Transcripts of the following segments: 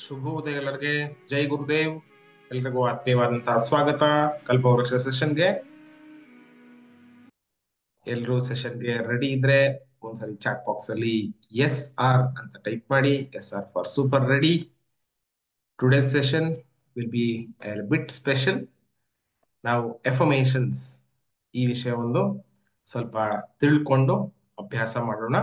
ಶುಭೋದಯ ಎಲ್ಲರಿಗೆ. ಜೈ ಗುರುದೇವ್. ಎಲ್ರಿಗೂ ಆತ್ಮೀಯವಾದಂತಹ ಸ್ವಾಗತ ಕಲ್ಪವೃಕ್ಷ ಸೆಷನ್ಗೆ. ಎಲ್ರೂ ಸೆಷನ್ಗೆ ರೆಡಿ ಇದ್ರೆ ಒಂದ್ಸರಿ ಚಾಟ್ ಬಾಕ್ಸ್ ಅಲ್ಲಿ ಎಸ್ ಆರ್ ಅಂತ ಟೈಪ್ ಮಾಡಿ. S R for super ready. Today's session will be bit special. ನಾವು ಎಫರ್ಮೇಷನ್ಸ್ ಈ ವಿಷಯವೊಂದು ಸ್ವಲ್ಪ ತಿಳ್ಕೊಂಡು ಅಭ್ಯಾಸ ಮಾಡೋಣ.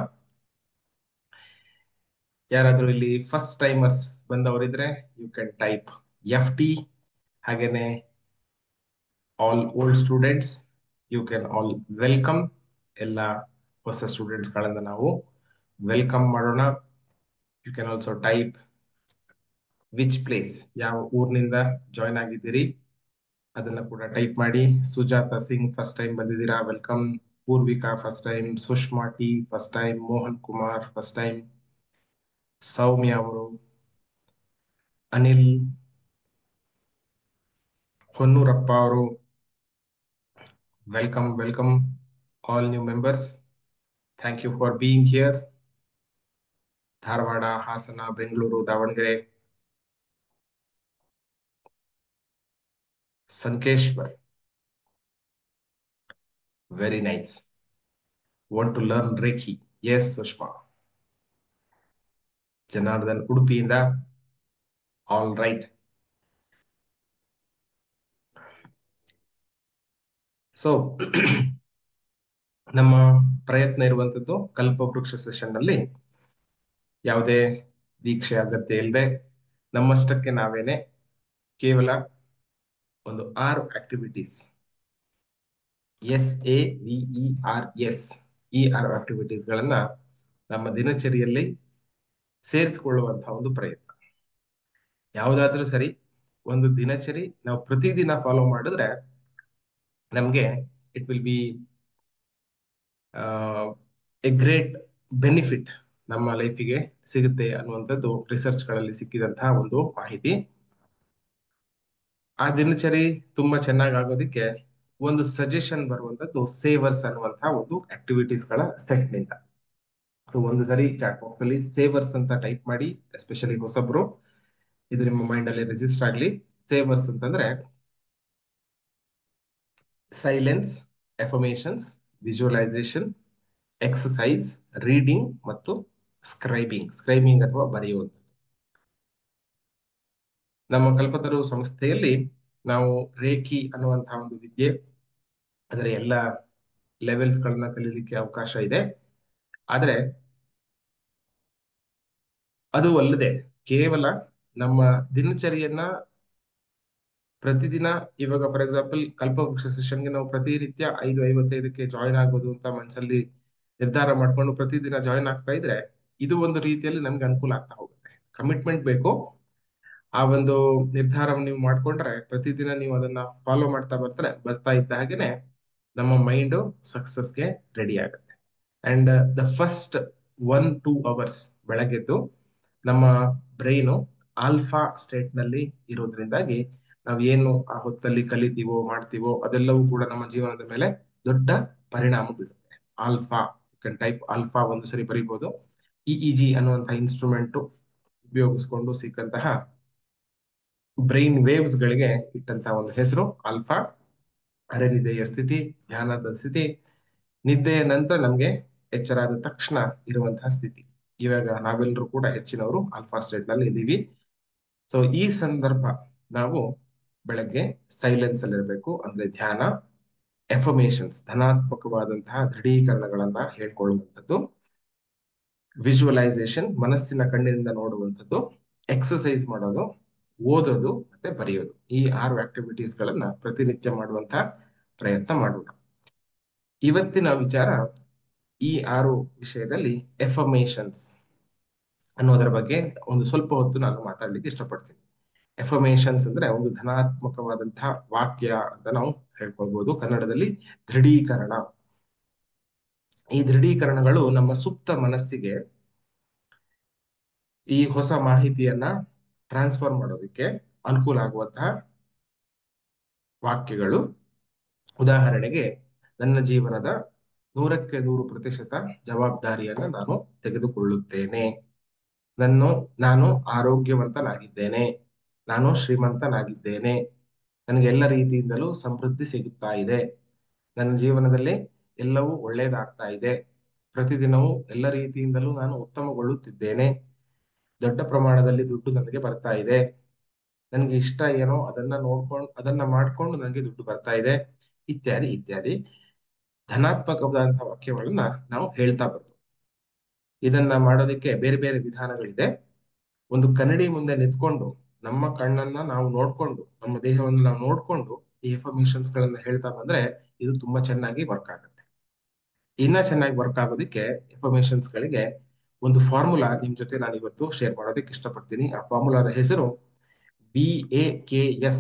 ಯಾರಾದ್ರೂ ಇಲ್ಲಿ ಫಸ್ಟ್ ಟೈಮರ್ಸ್ ಬಂದವರಿದ್ರೆ ಯು ಕ್ಯಾನ್ ಟೈಪ್ FT. ಹಾಗೇನೆ all old students you can all welcome. ಎಲ್ಲ ಹೊಸ ಸ್ಟೂಡೆಂಟ್ಸ್ ಗಳನ್ನ ನಾವು ವೆಲ್ಕಮ್ ಮಾಡೋಣ. You can also type which place, ಯಾವ ಊರಿನಿಂದ ಜಾಯ್ನ್ ಆಗಿದ್ದೀರಿ ಅದನ್ನ ಕೂಡ ಟೈಪ್ ಮಾಡಿ. ಸುಜಾತ ಸಿಂಗ್ ಫಸ್ಟ್ ಟೈಮ್ ಬಂದಿದ್ದೀರಾ, welcome. Poorvika first time, Sushma T first time, Mohan Kumar first time, Soumya ಅವರು, ಅನಿಲ್, ಹೊನ್ನೂರಪ್ಪ ಅವರು, welcome welcome all new members. Thank you for being here. Dharwad, Hassan, Bengaluru, Davanagere, Sankeshwar, very nice. Want to learn reiki? Yes Sushma. Janardhan ಉಡುಪಿಯಿಂದ, ಆಲ್ ರೈಟ್. ಸೊ ನಮ್ಮ ಪ್ರಯತ್ನ ಇರುವಂತದ್ದು ಕಲ್ಪವೃಕ್ಷ session ನಲ್ಲಿ ಯಾವುದೇ ದೀಕ್ಷೆ ಅಗತ್ಯ ಇಲ್ಲದೆ ನಮ್ಮಷ್ಟಕ್ಕೆ ನಾವೇನೆ ಕೇವಲ ಒಂದು 6 ಆಕ್ಟಿವಿಟೀಸ್, SAVERS, ಈ 6 ಆಕ್ಟಿವಿಟೀಸ್ ಗಳನ್ನ ನಮ್ಮ ದಿನಚರಿಯಲ್ಲಿ ಸೇರಿಸಿಕೊಳ್ಳುವಂತಹ ಒಂದು ಪ್ರಯತ್ನ. ಯಾವುದಾದ್ರೂ ಸರಿ, ಒಂದು ದಿನಚರಿ ನಾವು ಪ್ರತಿದಿನ ಫಾಲೋ ಮಾಡಿದ್ರೆ ನಮ್ಗೆ it will be A great benefit ನಮ್ಮ ಲೈಫಿಗೆ ಸಿಗುತ್ತೆ ಅನ್ನುವಂಥದ್ದು ರಿಸರ್ಚ್ ಗಳಲ್ಲಿ ಸಿಕ್ಕಿದಂತಹ ಒಂದು ಮಾಹಿತಿ. ಆ ದಿನಚರಿ ತುಂಬಾ ಚೆನ್ನಾಗಿ ಆಗೋದಿಕ್ಕೆ ಒಂದು ಸಜೆಷನ್ ಬರುವಂತದ್ದು ಸೇವರ್ಸ್ ಅನ್ನುವಂತಹ ಒಂದು ಆಕ್ಟಿವಿಟೀಸ್ ಗಳ ಸೆಟ್ ನಿಂದ. ಒಂದು ಸರಿ ಚಾಟ್ ಬಾಕ್ಸ್ ಅಲ್ಲಿ ಸೇವರ್ಸ್ ಅಂತ ಟೈಪ್ ಮಾಡಿ, ಎಸ್ಪೆಷಲಿ ಹೊಸಬ್ರು ಇದು ನಿಮ್ಮ ಮೈಂಡ್ ಅಲ್ಲಿ ರಿಜಿಸ್ಟರ್ ಆಗ್ಲಿ. ಸೇವರ್ಸ್ ಅಂತಂದ್ರೆ ಸೈಲೆನ್ಸ್, ಎಫರ್ಮೇಷನ್ಸ್, ವಿಜುವಲೈಸೇಷನ್, ಎಕ್ಸಸೈಸ್, ರೀಡಿಂಗ್ ಮತ್ತು ಸ್ಕ್ರೈಬಿಂಗ್ ಅಥವಾ ಬರೆಯುವುದು. ನಮ್ಮ ಕಲ್ಪತರು ಸಂಸ್ಥೆಯಲ್ಲಿ ನಾವು ರೇಖಿ ಅನ್ನುವಂತಹ ಒಂದು ವಿದ್ಯೆ, ಅದರ ಎಲ್ಲ ಲೆವೆಲ್ಸ್ ಗಳನ್ನ ಕಲೀಲಿಕ್ಕೆ ಅವಕಾಶ ಇದೆ. ಆದ್ರೆ ಅದು ಅಲ್ಲದೆ ಕೇವಲ ನಮ್ಮ ದಿನಚರಿಯನ್ನ ಪ್ರತಿದಿನ, ಇವಾಗ ಫಾರ್ ಎಕ್ಸಾಂಪಲ್ ಕಲ್ಪವೃಕ್ಷ ಸೆಷನ್ಗೆ ನಾವು ಪ್ರತಿನಿತ್ಯ 5:55ಕ್ಕೆ ಜಾಯಿನ್ ಆಗೋದು ಅಂತ ಮನಸ್ಸಲ್ಲಿ ನಿರ್ಧಾರ ಮಾಡ್ಕೊಂಡು ಪ್ರತಿದಿನ ಜಾಯಿನ್ ಆಗ್ತಾ ಇದ್ರೆ ಇದು ಒಂದು ರೀತಿಯಲ್ಲಿ ನಮ್ಗೆ ಅನುಕೂಲ ಆಗ್ತಾ ಹೋಗುತ್ತೆ. ಕಮಿಟ್ಮೆಂಟ್ ಬೇಕು. ಆ ಒಂದು ನಿರ್ಧಾರವನ್ನು ನೀವು ಮಾಡ್ಕೊಂಡ್ರೆ ಪ್ರತಿದಿನ ನೀವು ಅದನ್ನ ಫಾಲೋ ಬರ್ತಾ ಇದ್ದ ಹಾಗೇನೆ ನಮ್ಮ ಮೈಂಡ್ ಸಕ್ಸಸ್ಗೆ ರೆಡಿ ಆಗುತ್ತೆ. ಅಂಡ್ ದ ಫಸ್ಟ್ 1-2 ಅವರ್ಸ್ ಬೆಳಗ್ಗೆದ್ದು ನಮ್ಮ ಬ್ರೈನು ಆಲ್ಫಾ ಸ್ಟೇಟ್ ನಲ್ಲಿ ಇರೋದ್ರಿಂದಾಗಿ ನಾವು ಏನು ಆ ಹೊತ್ತಲ್ಲಿ ಕಲಿತೀವೋ ಮಾಡ್ತೀವೋ ಅದೆಲ್ಲವೂ ಕೂಡ ನಮ್ಮ ಜೀವನದ ಮೇಲೆ ದೊಡ್ಡ ಪರಿಣಾಮ ಬೀರುತ್ತೆ. ಆಲ್ಫಾ, ಟೈಪ್ ಆಲ್ಫಾ ಒಂದು ಸರಿ ಬರೀಬಹುದು. EEG ಅನ್ನುವಂತಹ ಇನ್ಸ್ಟ್ರೂಮೆಂಟ್ ಉಪಯೋಗಿಸಿಕೊಂಡು ಸಿಕ್ಕಂತಹ ಬ್ರೈನ್ ವೇವ್ಸ್ ಗಳಿಗೆ ಇಟ್ಟಂತಹ ಒಂದು ಹೆಸರು ಆಲ್ಫಾ. ಅರೆನಿದ್ದೆಯ ಸ್ಥಿತಿ, ಧ್ಯಾನದ ಸ್ಥಿತಿ, ನಿದ್ದೆಯ ನಂತರ ನಮ್ಗೆ ಎಚ್ಚರಾದ ತಕ್ಷಣ ಇರುವಂತಹ ಸ್ಥಿತಿ. ಇವಾಗ ನಾವೆಲ್ಲರೂ ಕೂಡ ಹೆಚ್ಚಿನವರು ಆಲ್ಫಾ ಸ್ಟೇಟ್ ನಲ್ಲಿ ಇದ್ದೀವಿ. ಸೊ ಈ ಸಂದರ್ಭ ನಾವು ಬೆಳಗ್ಗೆ ಸೈಲೆನ್ಸ್ ಅಲ್ಲಿ ಇರಬೇಕು, ಅಂದ್ರೆ ಧ್ಯಾನ, ಎಫರ್ಮೇಷನ್ಸ್ ಧನಾತ್ಮಕವಾದಂತಹ ದೃಢೀಕರಣಗಳನ್ನ ಹೇಳ್ಕೊಳ್ಳುವಂಥದ್ದು, ವಿಜುವಲೈಸೇಷನ್ ಮನಸ್ಸಿನ ಕಣ್ಣಿನಿಂದ ನೋಡುವಂಥದ್ದು, ಎಕ್ಸಸೈಸ್ ಮಾಡೋದು, ಓದೋದು ಮತ್ತೆ ಬರೆಯೋದು. ಈ 6 ಆಕ್ಟಿವಿಟೀಸ್ ಗಳನ್ನ ಪ್ರತಿನಿತ್ಯ ಮಾಡುವಂತಹ ಪ್ರಯತ್ನ ಮಾಡೋಣ. ಇವತ್ತಿನ ವಿಚಾರ ಈ 6 ವಿಷಯದಲ್ಲಿ ಎಫರ್ಮೇಷನ್ಸ್ ಅನ್ನೋದರ ಬಗ್ಗೆ ಒಂದು ಸ್ವಲ್ಪ ಹೊತ್ತು ನಾನು ಮಾತಾಡ್ಲಿಕ್ಕೆ ಇಷ್ಟಪಡ್ತೀನಿ. ಎಫರ್ಮೇಷನ್ಸ್ ಅಂದ್ರೆ ಒಂದು ಧನಾತ್ಮಕವಾದಂತಹ ವಾಕ್ಯ ಅಂತ ನಾವು ಹೇಳ್ಕೊಳ್ಬಹುದು. ಕನ್ನಡದಲ್ಲಿ ದೃಢೀಕರಣ. ಈ ದೃಢೀಕರಣಗಳು ನಮ್ಮ ಸುಪ್ತ ಮನಸ್ಸಿಗೆ ಈ ಹೊಸ ಮಾಹಿತಿಯನ್ನ ಟ್ರಾನ್ಸ್ಫರ್ ಮಾಡೋದಕ್ಕೆ ಅನುಕೂಲ ಆಗುವಂತಹ ವಾಕ್ಯಗಳು. ಉದಾಹರಣೆಗೆ, ನನ್ನ ಜೀವನದ 100% ಜವಾಬ್ದಾರಿಯನ್ನ ನಾನು ತೆಗೆದುಕೊಳ್ಳುತ್ತೇನೆ. ನಾನು ನಾನು ಆರೋಗ್ಯವಂತನಾಗಿದ್ದೇನೆ, ನಾನು ಶ್ರೀಮಂತನಾಗಿದ್ದೇನೆ, ನನಗೆ ಎಲ್ಲ ರೀತಿಯಿಂದಲೂ ಸಮೃದ್ಧಿ ಸಿಗುತ್ತಾ ಇದೆ, ನನ್ನ ಜೀವನದಲ್ಲಿ ಎಲ್ಲವೂ ಒಳ್ಳೆಯದಾಗ್ತಾ ಇದೆ, ಪ್ರತಿದಿನವೂ ಎಲ್ಲ ರೀತಿಯಿಂದಲೂ ನಾನು ಉತ್ತಮಗೊಳ್ಳುತ್ತಿದ್ದೇನೆ, ದೊಡ್ಡ ಪ್ರಮಾಣದಲ್ಲಿ ದುಡ್ಡು ನನಗೆ ಬರ್ತಾ ಇದೆ, ನನಗೆ ಇಷ್ಟ ಏನೋ ಅದನ್ನ ಮಾಡ್ಕೊಂಡು ನನಗೆ ದುಡ್ಡು ಬರ್ತಾ ಇದೆ, ಇತ್ಯಾದಿ ಇತ್ಯಾದಿ ಧನಾತ್ಮಕವಾದಂತಹ ವಾಕ್ಯಗಳನ್ನ ನಾವು ಹೇಳ್ತಾ ಬರ್ತೀವಿ. ಇದನ್ನ ಮಾಡೋದಕ್ಕೆ ಬೇರೆ ಬೇರೆ ವಿಧಾನಗಳಿದೆ. ಒಂದು ಕನ್ನಡಿ ಮುಂದೆ ನಿಂತ್ಕೊಂಡು ನಮ್ಮ ಕಣ್ಣನ್ನ ನಾವು ನೋಡ್ಕೊಂಡು ನಮ್ಮ ದೇಹವನ್ನು ನಾವು ನೋಡ್ಕೊಂಡು ಈ ಎಫರ್ಮೇಷನ್ಸ್ ಗಳನ್ನ ಹೇಳ್ತಾ ಬಂದ್ರೆ ಇದು ತುಂಬಾ ಚೆನ್ನಾಗಿ ವರ್ಕ್ ಆಗುತ್ತೆ. ಇನ್ನ ಚೆನ್ನಾಗಿ ವರ್ಕ್ ಆಗೋದಕ್ಕೆ ಎಫರ್ಮೇಷನ್ಸ್ ಗಳಿಗೆ ಒಂದು ಫಾರ್ಮುಲಾ ನಿಮ್ ಜೊತೆ ನಾನು ಇವತ್ತು ಶೇರ್ ಮಾಡೋದಕ್ಕೆ ಇಷ್ಟಪಡ್ತೀನಿ. ಆ ಫಾರ್ಮುಲಾದ ಹೆಸರು VAKS.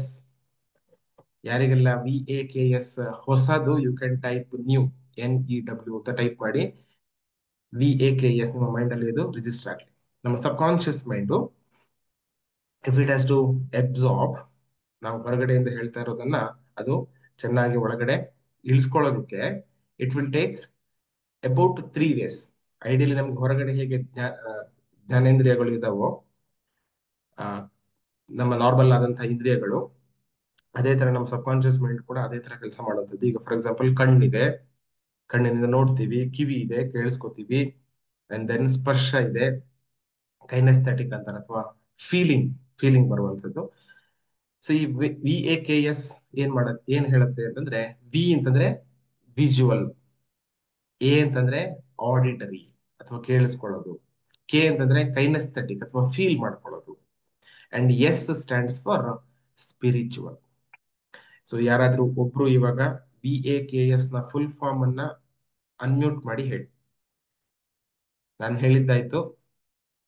ಯಾರಿಗೆಲ್ಲ VAKS ಹೊಸದು, you can type new, NEW ಅಂತ ಟೈಪ್ ಮಾಡಿ. VAKS ನಿಮ್ಮ ಮೈಂಡ್ ಅಲ್ಲಿ ಇದು ರಿಜಿಸ್ಟರ್ ಆಗಲಿ. ನಮ್ಮ subconscious mind if it has to absorb, ನಾವು ಹೊರಗಡೆಯಿಂದ ಹೇಳ್ತಾ ಇರೋದನ್ನ ಅದು ಚೆನ್ನಾಗಿ ಒಳಗಡೆ ಇಳಿಸ್ಕೊಳ್ಳೋದಕ್ಕೆ it will take about 3 days. Ideally ನಮ್ಗೆ ಹೊರಗಡೆ ಹೇಗೆ ಜ್ಞಾನೇಂದ್ರಿಯಗಳು ಇದಾವೋ, ಆ, ನಮ್ಮ ನಾರ್ಮಲ್ ಆದಂತಹ ಇಂದ್ರಿಯಗಳು, ಅದೇ ತರ ನಮ್ಮ ಸಬ್ ಕಾನ್ಶಿಯಸ್ ಮೈಂಡ್ ಕೂಡ ಅದೇ ತರ ಕೆಲಸ ಮಾಡುವಂಥದ್ದು. ಈಗ ಫಾರ್ ಎಕ್ಸಾಂಪಲ್ ಕಣ್ಣಿದೆ, ಕಣ್ಣಿನಿಂದ ನೋಡ್ತೀವಿ, ಕಿವಿ ಇದೆ ಕೇಳಿಸ್ಕೊತೀವಿ, ಅಂಡ್ ದೆನ್ ಸ್ಪರ್ಶ ಇದೆ, ಕೈನೆಸ್ಥೆಟಿಕ್ ಅಂತಾರೆ, ಅಥವಾ ಫೀಲಿಂಗ್ ಫೀಲಿಂಗ್ ಬರುವಂಥದ್ದು. ಸೊ ಈ VAKS ಏನ್ ಹೇಳುತ್ತೆ ಅಂತಂದ್ರೆ, ವಿ ಅಂತಂದ್ರೆ ವಿಜುವಲ್, ಎ ಅಂತಂದ್ರೆ ಆಡಿಟರಿ ಅಥವಾ ಕೇಳಿಸ್ಕೊಳ್ಳೋದು, ಕೆ ಅಂತಂದ್ರೆ ಕೈನೆಸ್ಥೆಟಿಕ್ ಅಥವಾ ಫೀಲ್ ಮಾಡ್ಕೊಳ್ಳೋದು, and S stands for spiritual. So ಯಾರಾದ್ರೂ ಒಬ್ರು ಇವಾಗ VAKS ನ ಫುಲ್ ಫಾರ್ಮ್ ಅನ್ನ ಅನ್ಮ್ಯೂಟ್ ಮಾಡಿ ಹೇಳಿ. ನಾನು ಹೇಳಿದ್ದಾಯ್ತು.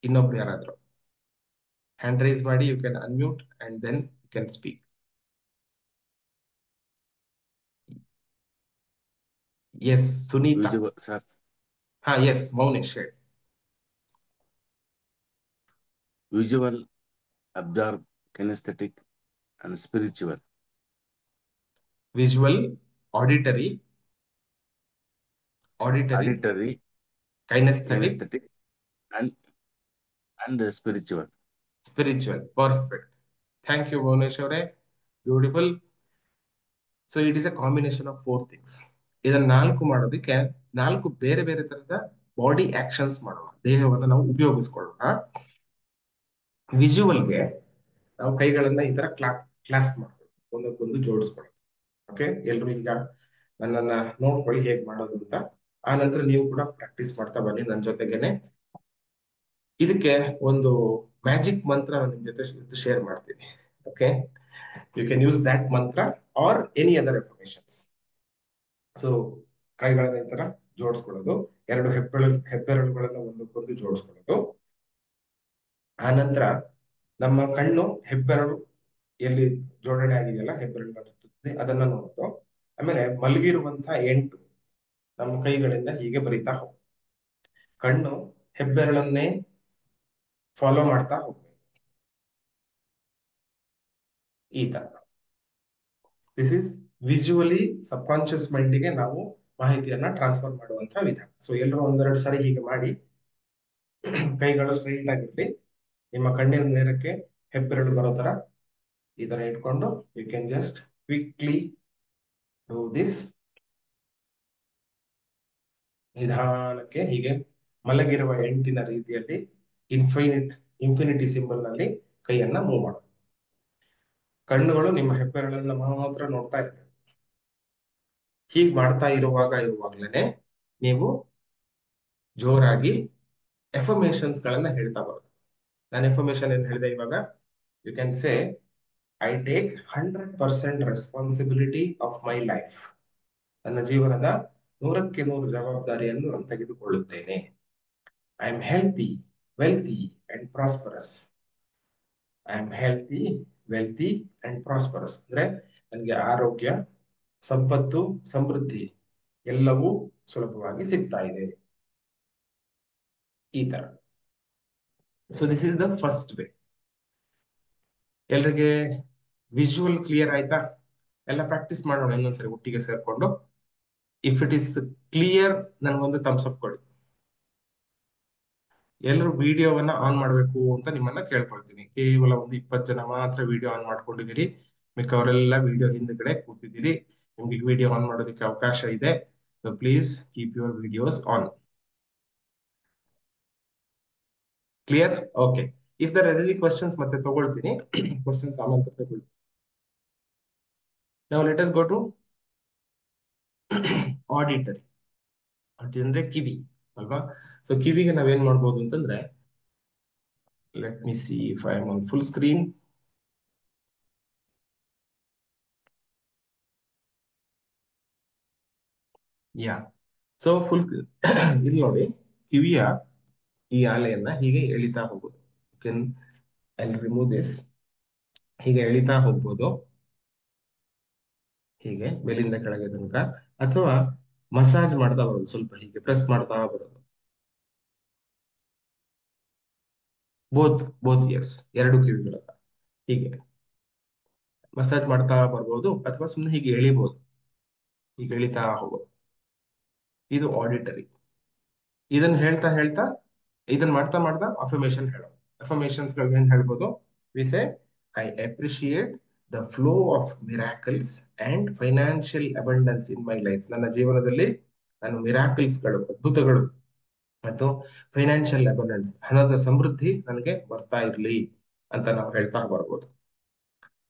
ಇನ್ನೊಬ್ರು ಯಾರಾದ್ರೂ ಹ್ಯಾಂಡ್ ರೈಸ್ ಮಾಡಿ, you can unmute and then you can speak. Yes Sunita. Visual, sir. ಹಾ, ಎಸ್ ಮೌನೇಶ್ ಹೇಳಿ. Visual, absorb, kinesthetic, and spiritual. Visual, auditory, auditory, Auditory, kinesthetic, kinesthetic, and spiritual. Spiritual. Perfect. Thank you Bhuvanesh ಅವರೇ. Beautiful. So it is a combination of 4 things. ಇದನ್ನ 4 ಮಾಡೋದಕ್ಕೆ 4 ಬೇರೆ ಬೇರೆ ತರದ body actions ಮಾಡೋಣ, ದೇಹವನ್ನು ನಾವು ಉಪಯೋಗಿಸ್ಕೊಳ್ಳೋಣ. ವಿಜುವಲ್ಗೆ ನಾವು ಕೈಗಳನ್ನ ಈ ತರ ಕ್ಲಾಸ್ ಮಾಡ್ಕೊಳ್ಳೋದು, ಒಂದಕ್ಕೊಂದು ಜೋಡಿಸ್ಕೊಳ್ಳೋದು. ಓಕೆ, ಎಲ್ರು ಈಗ ನನ್ನನ್ನ ನೋಡ್ಕೊಳ್ಳಿ ಹೇಗ್ ಮಾಡೋದು ಅಂತ. ಆ ನಂತರ ನೀವು ಕೂಡ ಪ್ರಾಕ್ಟೀಸ್ ಮಾಡ್ತಾ ಬನ್ನಿ ನನ್ನ ಜೊತೆಗೇನೆ. ಇದಕ್ಕೆ ಒಂದು ಮ್ಯಾಜಿಕ್ ಮಂತ್ರ ನಾನು ನಿಮ್ ಜೊತೆ ಶೇರ್ ಮಾಡ್ತೀನಿ. Okay, you can use that mantra or any other informations. So ಕೈಗಳನ್ನ ಈ ತರ ಜೋಡಿಸ್ಕೊಳ್ಳೋದು, 2 ಹೆಬ್ಬೆರಳುಗಳನ್ನ ಒಂದಕ್ಕೊಂದು ಜೋಡಿಸ್ಕೊಳ್ಳೋದು. ಆ ನಂತರ ನಮ್ಮ ಕಣ್ಣು ಹೆಬ್ಬೆರಳು ಎಲ್ಲಿ ಜೋಡಣೆ ಆಗಿದೆಯಲ್ಲ, ಹೆಬ್ಬೆರಳು ಅದನ್ನ ನೋಡೋದು. ಆಮೇಲೆ ಮಲಗಿರುವಂತಹ 8 ನಮ್ಮ ಕೈಗಳಿಂದ ಹೀಗೆ ಬರಿತಾ ಹೋಗ್ಬೇಕು. ಕಣ್ಣು ಹೆಬ್ಬೆರಳನ್ನೇ ಫಾಲೋ ಮಾಡ್ತಾ ಹೋಗ್ಬೇಕು, ಈ ತರ. This is visually subconscious ಮೈಂಡಿಗೆ ನಾವು ಮಾಹಿತಿಯನ್ನ ಟ್ರಾನ್ಸ್ಫರ್ ಮಾಡುವಂತಹ ವಿಧಾನ. ಸೊ ಎಲ್ಲರೂ ಒಂದೆರಡು ಸಾರಿ ಹೀಗೆ ಮಾಡಿ. ಕೈಗಳು ಸ್ಟ್ರೈಟ್ ಆಗಿರ್ಲಿ, ನಿಮ್ಮ ಕಣ್ಣಿನ ನೇರಕ್ಕೆ ಹೆಬ್ಬೆರಳು ಬರೋ ತರ ಈ ತರ ಇಟ್ಕೊಂಡು you can just quickly do this. ನಿಧಾನಕ್ಕೆ ಹೀಗೆ ಮಲಗಿರುವ 8 ರೀತಿಯಲ್ಲಿ ಇನ್ಫಿನಿಟಿ ಸಿಂಬಲ್ ನಲ್ಲಿ ಕೈಯನ್ನ ಮೂವ್ ಮಾಡೋದು. ಕಣ್ಣುಗಳು ನಿಮ್ಮ ಹೆಬ್ಬೆರಳನ್ನ ಮಾತ್ರ ನೋಡ್ತಾ ಇರ್ಬೇಕು. ಹೀಗ್ ಮಾಡ್ತಾ ಇರುವಾಗ್ಲೇನೆ ನೀವು ಜೋರಾಗಿ ಎಫರ್ಮೇಶನ್ಸ್ ಗಳನ್ನ ಹೇಳ್ತಾ ಬರೋದು. ನಾನು ಎಫರ್ಮೇಶನ್ ಏನ್ ಹೇಳಿದೆ ಇವಾಗ, you can say, I take 100% responsibility of my life. ನನ್ನ ಜೀವನದ 100ಕ್ಕೆ 100 ಜವಾಬ್ದಾರಿಯನ್ನು ನಾನು ತೆಗೆದುಕೊಳ್ಳುತ್ತೇನೆ. I am healthy, wealthy and prosperous. I am healthy, wealthy and prosperous ಅಂದ್ರೆ ನನಗೆ ಆರೋಗ್ಯ, ಸಂಪತ್ತು, ಸಮೃದ್ಧಿ ಎಲ್ಲವೂ ಸುಲಭವಾಗಿ ಸಿಗ್ತಾ ಇದೆ, ಈ ತರ. So this is the first way. ಎಲ್ರಿಗೆ ವಿಜುವಲ್ ಕ್ಲಿಯರ್ ಆಯ್ತಾ? ಎಲ್ಲ ಪ್ರಾಕ್ಟೀಸ್ ಮಾಡೋಣ ಇನ್ನೊಂದ್ಸರಿ ಒಟ್ಟಿಗೆ ಸೇರ್ಕೊಂಡು. ಇಫ್ ಇಟ್ ಇಸ್ ಕ್ಲಿಯರ್, ನನ್ಗೊಂದು ಥಮ್ಸ್ ಅಪ್ ಕೊಡಿ. ಎಲ್ಲರೂ ವಿಡಿಯೋವನ್ನ ಆನ್ ಮಾಡಬೇಕು ಅಂತ ನಿಮ್ಮನ್ನ ಕೇಳ್ಕೊಳ್ತೀನಿ. ಕೇವಲ ಒಂದು 20 ಜನ ಮಾತ್ರ ವಿಡಿಯೋ ಆನ್ ಮಾಡ್ಕೊಂಡಿದ್ದೀರಿ, ಮಿಕ್ಕವರೆಲ್ಲ ವಿಡಿಯೋ ಹಿಂದ್ಗಡೆ ಕೂತಿದ್ದೀರಿ. ನಿಮ್ಗೆ ವಿಡಿಯೋ ಆನ್ ಮಾಡೋದಕ್ಕೆ ಅವಕಾಶ ಇದೆ. So please keep your videos on. Clear? Okay. If there are any questions ಮತ್ತೆ ತಗೊಳ್ತೀನಿ. ಕ್ವಶನ್ಸ್ ಆಮೇಲೆ ತಗೊಳ್ತೀನಿ. ನಾವು let us go to auditory. ಅಂದ್ರೆ ಕಿವಿ ಅಲ್ವಾ? ಸೊ ಕಿವಿಗೆ ನಾವೇನ್ ಮಾಡ್ಬೋದು ಅಂತಂದ್ರೆ, let me see if I am on full screen. Yeah, so full ಇಲ್ಲಿ ನೋಡಿ, ಕಿವಿಯ ಈ ಆಲೆಯನ್ನ ಹೀಗೆ ಎಳಿತಾ ಹೋಗುದು. Can I remove this. ಹೀಗೆ ಎಳಿತಾ ಹೋಗ್ಬೋದು, ಹೀಗೆ ಮೇಲಿಂದ ಕೆಳಗೆ ತನಕ, ಅಥವಾ ಮಸಾಜ್ ಮಾಡ್ತಾ ಬರೋದು, ಸ್ವಲ್ಪ ಹೀಗೆ ಪ್ರೆಸ್ ಮಾಡ್ತಾ ಬರೋದು. ಬೋತ್ ಬೋತ್ ಇಯರ್ಸ್, ಎರಡು ಕಿವಿಗಳಲ್ಲ, ಹೀಗೆ ಮಸಾಜ್ ಮಾಡ್ತಾ ಬರ್ಬೋದು, ಅಥವಾ ಸುಮ್ಮನೆ ಹೀಗೆ ಎಳಿಬಹುದು, ಹೀಗೆ ಎಳಿತಾ ಹೋಗೋದು. ಇದು ಆಡಿಟರಿ. ಇದನ್ನ ಹೇಳ್ತಾ ಹೇಳ್ತಾ, ಇದನ್ನ ಮಾಡ್ತಾ ಮಾಡ್ತಾ ಅಫರ್ಮೇಶನ್ ಹೇಳೋದು. ಅಫರ್ಮೇಶನ್ಸ್ ಗಳು ಏನ್ ಹೇಳ್ಬೋದು? We say, I appreciate the flow of miracles and financial abundance in my life. ನನ್ನ ಜೀವನದಲ್ಲಿ ನಾನು ಮಿರಾಕಲ್ಸ್ಗಳು, ಅದ್ಭುತಗಳು ಮತ್ತು ಫೈನಾನ್ಷಿಯಲ್ ಅಬಂಡೆನ್ಸ್, ಹಣದ ಸಮೃದ್ಧಿ ನನಗೆ ಬರ್ತಾ ಇರ್ಲಿ ಅಂತ ನಾವು ಹೇಳ್ತಾ ಬರ್ಬೋದು.